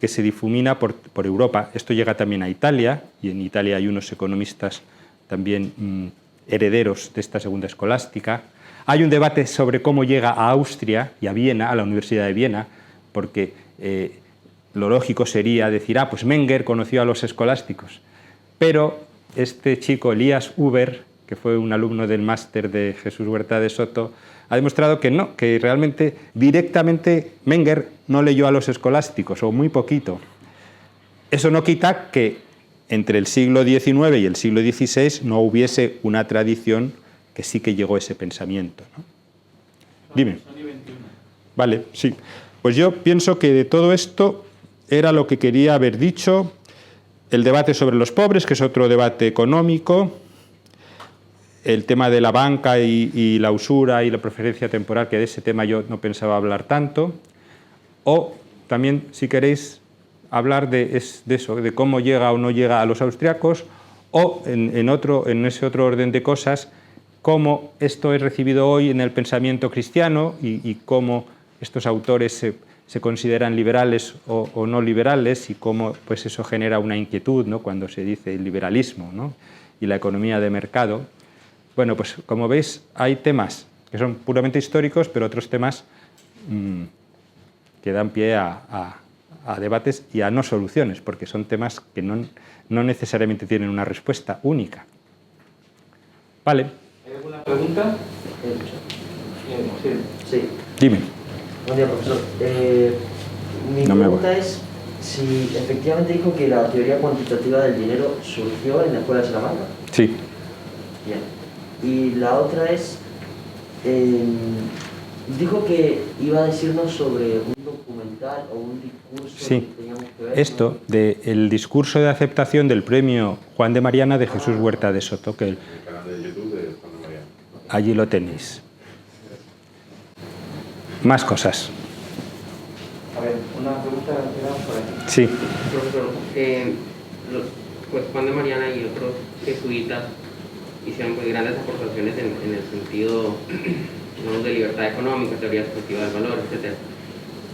que se difumina por Europa. Esto llega también a Italia, y en Italia hay unos economistas también herederos de esta segunda escolástica. Hay un debate sobre cómo llega a Austria y a Viena, a la Universidad de Viena, porque lo lógico sería decir, pues Menger conoció a los escolásticos. Pero este chico, Elias Huber, que fue un alumno del máster de Jesús Huerta de Soto, ha demostrado que no, que realmente directamente Menger no leyó a los escolásticos, o muy poquito. Eso no quita que entre el siglo XIX y el siglo XVI no hubiese una tradición que sí que llegó ese pensamiento, ¿no? Dime. Vale, sí. Pues yo pienso que de todo esto era lo que quería haber dicho. El debate sobre los pobres, que es otro debate económico. El tema de la banca y la usura y la preferencia temporal, que de ese tema yo no pensaba hablar tanto. O también, si queréis, hablar de eso, de cómo llega o no llega a los austriacos, o en ese otro orden de cosas, cómo esto es recibido hoy en el pensamiento cristiano y cómo estos autores se consideran liberales o no liberales, y cómo pues eso genera una inquietud, ¿no?, cuando se dice el liberalismo, ¿no?, y la economía de mercado. Bueno, pues como veis, hay temas que son puramente históricos, pero otros temas que dan pie a debates y a no soluciones, porque son temas que no necesariamente tienen una respuesta única. Vale. ¿Hay alguna pregunta? Sí. Dime. Buen día, profesor. Mi pregunta es si efectivamente dijo que la teoría cuantitativa del dinero surgió en la Escuela de Salamanca. Sí. Bien. Y la otra es, dijo que iba a decirnos sobre un documental o un discurso que teníamos que ver. Esto, del discurso de aceptación del premio Juan de Mariana de Jesús Huerta de Soto, que el canal de YouTube de Juan de Mariana. Allí lo tenéis. Más cosas. A ver, ver, una pregunta era por aquí. Sí. Profesor, pues Juan de Mariana y otros jesuitas hicieron pues grandes aportaciones en el sentido, digamos, de libertad económica, teoría subjetiva del valor, etc.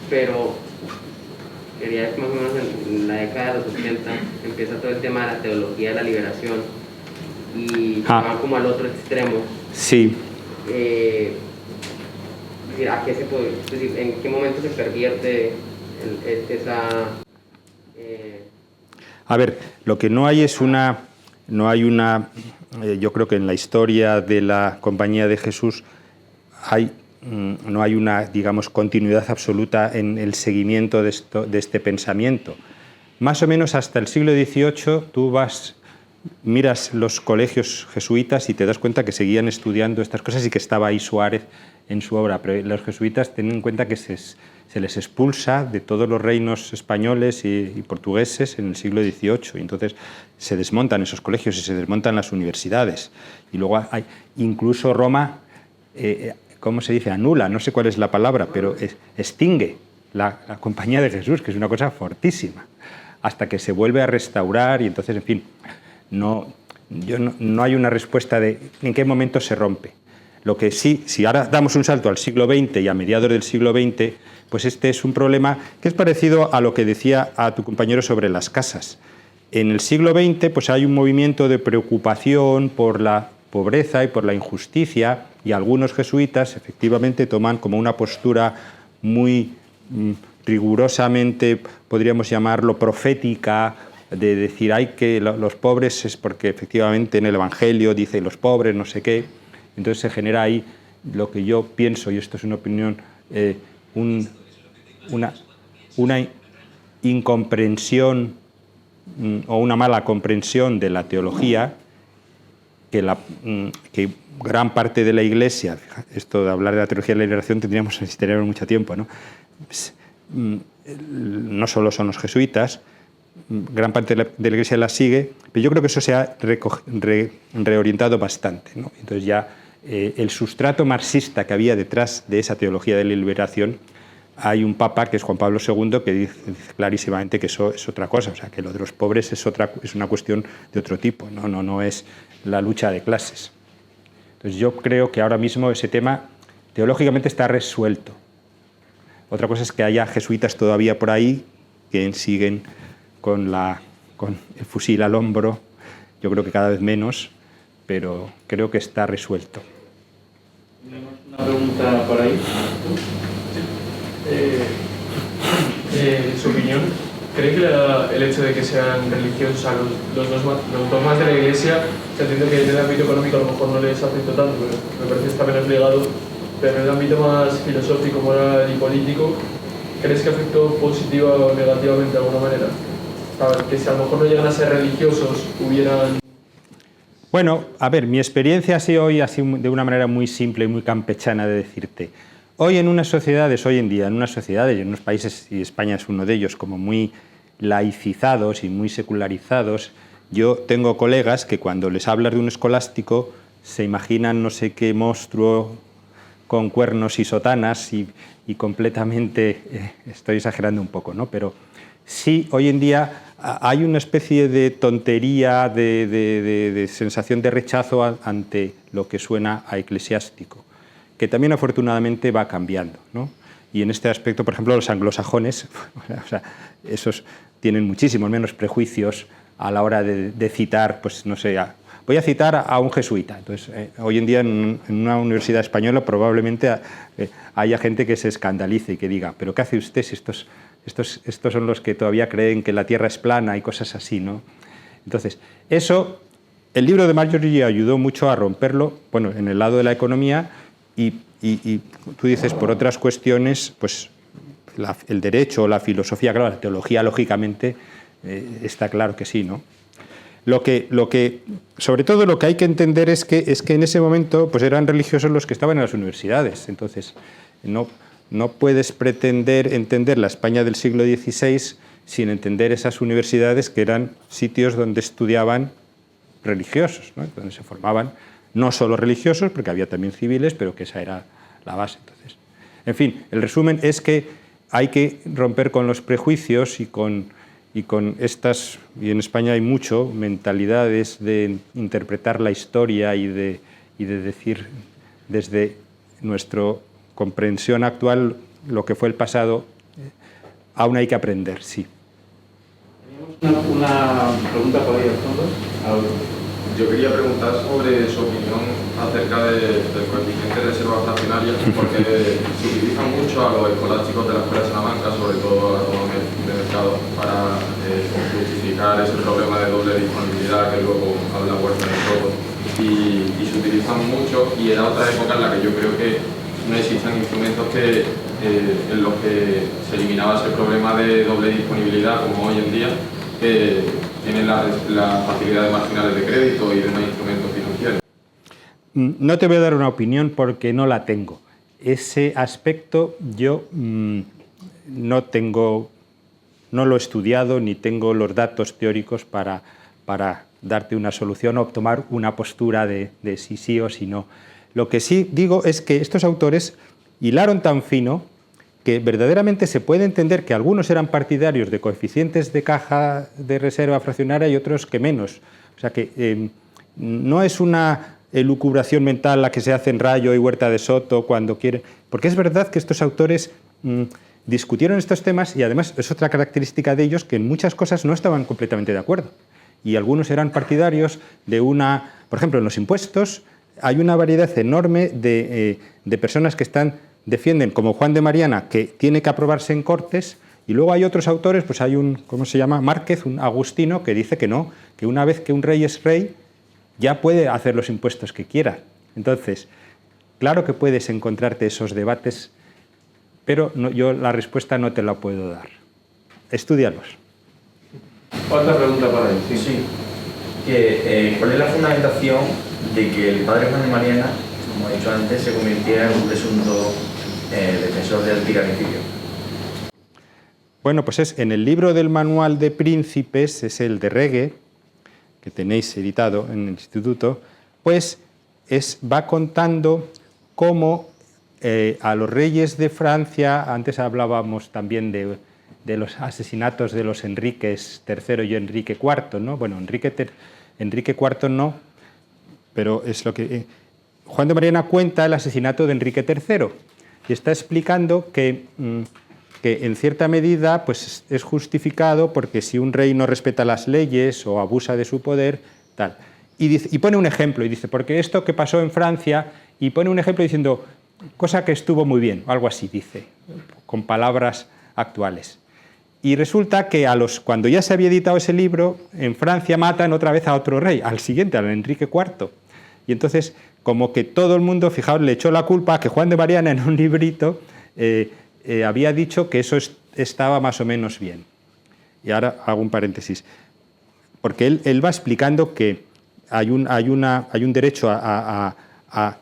Pero quería más o menos en la década de los 80 empieza todo el tema de la teología de la liberación y van como al otro extremo. Sí. Es decir, ¿a qué se puede, es decir, en qué momento se pervierte esa... A ver, lo que no hay es yo creo que en la historia de la Compañía de Jesús no hay una, digamos, continuidad absoluta en el seguimiento de este pensamiento. Más o menos hasta el siglo XVIII tú miras los colegios jesuitas y te das cuenta que seguían estudiando estas cosas y que estaba ahí Suárez en su obra, pero los jesuitas tienen en cuenta que se les expulsa de todos los reinos españoles y portugueses en el siglo XVIII, y entonces se desmontan esos colegios y se desmontan las universidades. Y luego incluso Roma, ¿cómo se dice? Anula, no sé cuál es la palabra, pero extingue la Compañía de Jesús, que es una cosa fortísima, hasta que se vuelve a restaurar y entonces, en fin, no hay una respuesta de en qué momento se rompe. Lo que sí, si ahora damos un salto al siglo XX y a mediados del siglo XX, pues este es un problema que es parecido a lo que decía a tu compañero sobre las casas. En el siglo XX pues hay un movimiento de preocupación por la pobreza y por la injusticia, y algunos jesuitas efectivamente toman como una postura muy rigurosamente, podríamos llamarlo profética, de decir hay que los pobres es porque efectivamente en el Evangelio dice los pobres no sé qué. Entonces se genera ahí lo que yo pienso, y esto es una opinión, una incomprensión o una mala comprensión de la teología que gran parte de la Iglesia, esto de hablar de la teología de la liberación necesitaríamos mucho tiempo, ¿no? No solo son los jesuitas, gran parte de la Iglesia la sigue, pero yo creo que eso se ha reorientado bastante, ¿no? Entonces ya el sustrato marxista que había detrás de esa teología de la liberación, hay un papa que es Juan Pablo II que dice clarísimamente que eso es otra cosa, o sea, que lo de los pobres es una cuestión de otro tipo, no es la lucha de clases. Entonces yo creo que ahora mismo ese tema teológicamente está resuelto. Otra cosa es que haya jesuitas todavía por ahí que siguen con el fusil al hombro, yo creo que cada vez menos, pero creo que está resuelto. Una pregunta por ahí. En su opinión, ¿cree que el hecho de que sean religiosos, los dogmas de la Iglesia, se entiende que en el ámbito económico a lo mejor no les afecta tanto, pero me parece que está menos ligado, pero en el ámbito más filosófico, moral y político, ¿crees que afectó positiva o negativamente de alguna manera? Que si a lo mejor no llegan a ser religiosos, hubieran... Bueno, a ver, mi experiencia ha sido hoy así de una manera muy simple y muy campechana de decirte. Hoy en unas sociedades, y en unos países, y España es uno de ellos, como muy laicizados y muy secularizados, yo tengo colegas que cuando les hablas de un escolástico se imaginan no sé qué monstruo con cuernos y sotanas y completamente, estoy exagerando un poco, ¿no? Pero sí, hoy en día hay una especie de tontería, de sensación de rechazo ante lo que suena a eclesiástico, que también afortunadamente va cambiando, ¿no? Y en este aspecto, por ejemplo, los anglosajones, o sea, esos tienen muchísimos menos prejuicios a la hora de citar, pues no sé, voy a citar a un jesuita. Entonces, hoy en día en una universidad española probablemente haya gente que se escandalice y que diga, ¿pero qué hace usted si estos son los que todavía creen que la Tierra es plana y cosas así, ¿no? Entonces, eso, el libro de Marjorie ayudó mucho a romperlo, bueno, en el lado de la economía, y tú dices, por otras cuestiones, pues el derecho, la filosofía, claro, la teología, lógicamente, está claro que sí, ¿no? Sobre todo lo que hay que entender es que en ese momento pues eran religiosos los que estaban en las universidades, entonces no puedes pretender entender la España del siglo XVI sin entender esas universidades que eran sitios donde estudiaban religiosos, ¿no? Donde se formaban no solo religiosos, porque había también civiles, pero que esa era la base. Entonces, en fin, el resumen es que hay que romper con los prejuicios y con estas, y en España hay mucho, mentalidades de interpretar la historia y de decir desde nuestra comprensión actual lo que fue el pasado. Aún hay que aprender, sí. Tenemos una pregunta por ahí al fondo. Yo quería preguntar sobre su opinión acerca del coeficiente de reserva fraccionaria, porque se utiliza mucho a los escolásticos de la Escuela de Salamanca, sobre todo a la economía de mercado, para justificar ese problema de doble disponibilidad que luego habla Huerta de todo. Y se utilizan mucho, y era otra época en la que yo creo que no existen instrumentos en los que se eliminaba ese problema de doble disponibilidad, como hoy en día, que tienen las facilidades marginales de crédito y demás instrumentos financieros. No te voy a dar una opinión porque no la tengo. Ese aspecto yo no lo he estudiado ni tengo los datos teóricos para darte una solución o tomar una postura de si sí o si no. Lo que sí digo es que estos autores hilaron tan fino que verdaderamente se puede entender que algunos eran partidarios de coeficientes de caja de reserva fraccionaria y otros que menos. O sea que no es una elucubración mental la que se hace en Rayo y Huerta de Soto cuando quieren, porque es verdad que estos autores discutieron estos temas y además es otra característica de ellos que en muchas cosas no estaban completamente de acuerdo. Y algunos eran partidarios de por ejemplo, en los impuestos hay una variedad enorme de personas que defienden, como Juan de Mariana, que tiene que aprobarse en Cortes, y luego hay otros autores, pues hay ¿cómo se llama? Márquez, un agustino, que dice que no, que una vez que un rey es rey, ya puede hacer los impuestos que quiera. Entonces, claro que puedes encontrarte esos debates, pero yo la respuesta no te la puedo dar. Estúdialos. Otra pregunta para él. Sí. ¿Cuál es la fundamentación de que el padre Juan de Mariana, como he dicho antes, se convirtiera en un presunto defensor del tiranicidio? Bueno, pues es en el libro del Manual de Príncipes, es el de Regge, que tenéis editado en el instituto, pues va contando cómo a los reyes de Francia, antes hablábamos también de los asesinatos de los Enriques III y Enrique IV, ¿no? Bueno, Enrique IV no, pero es lo que... Juan de Mariana cuenta el asesinato de Enrique III y está explicando que en cierta medida pues, es justificado porque si un rey no respeta las leyes o abusa de su poder, tal. Y pone un ejemplo y dice, porque esto que pasó en Francia, y pone un ejemplo diciendo, cosa que estuvo muy bien, algo así dice, con palabras actuales. Y resulta que cuando ya se había editado ese libro, en Francia matan otra vez a otro rey, al siguiente, al Enrique IV. Y entonces, como que todo el mundo, fijaos, le echó la culpa a que Juan de Mariana en un librito había dicho que eso estaba más o menos bien. Y ahora hago un paréntesis. Porque él va explicando que hay un derecho a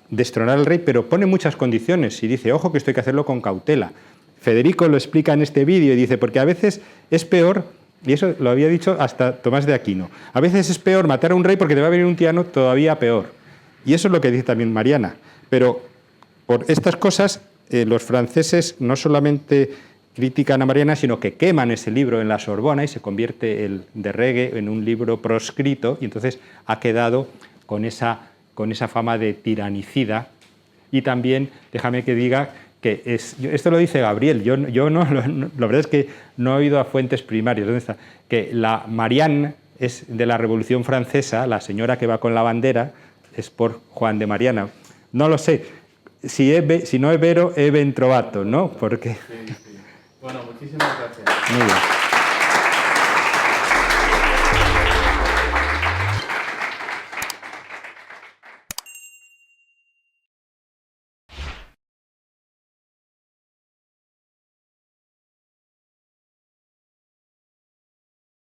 destronar al rey, pero pone muchas condiciones y dice, ojo, que esto hay que hacerlo con cautela. Federico lo explica en este vídeo y dice, porque a veces es peor, y eso lo había dicho hasta Tomás de Aquino, a veces es peor matar a un rey porque te va a venir un tirano todavía peor. Y eso es lo que dice también Mariana. Pero por estas cosas, los franceses no solamente critican a Mariana, sino que queman ese libro en la Sorbona y se convierte el de Regge en un libro proscrito, y entonces ha quedado con esa fama de tiranicida. Y también, déjame que diga, que esto lo dice Gabriel, yo no, la verdad es que no he oído a fuentes primarias, ¿dónde está? Que la Marianne es de la Revolución Francesa, la señora que va con la bandera, es por Juan de Mariana. No lo sé, si no es vero, è ben trovato, ¿no? Porque... Sí. Bueno, muchísimas gracias. Muy bien.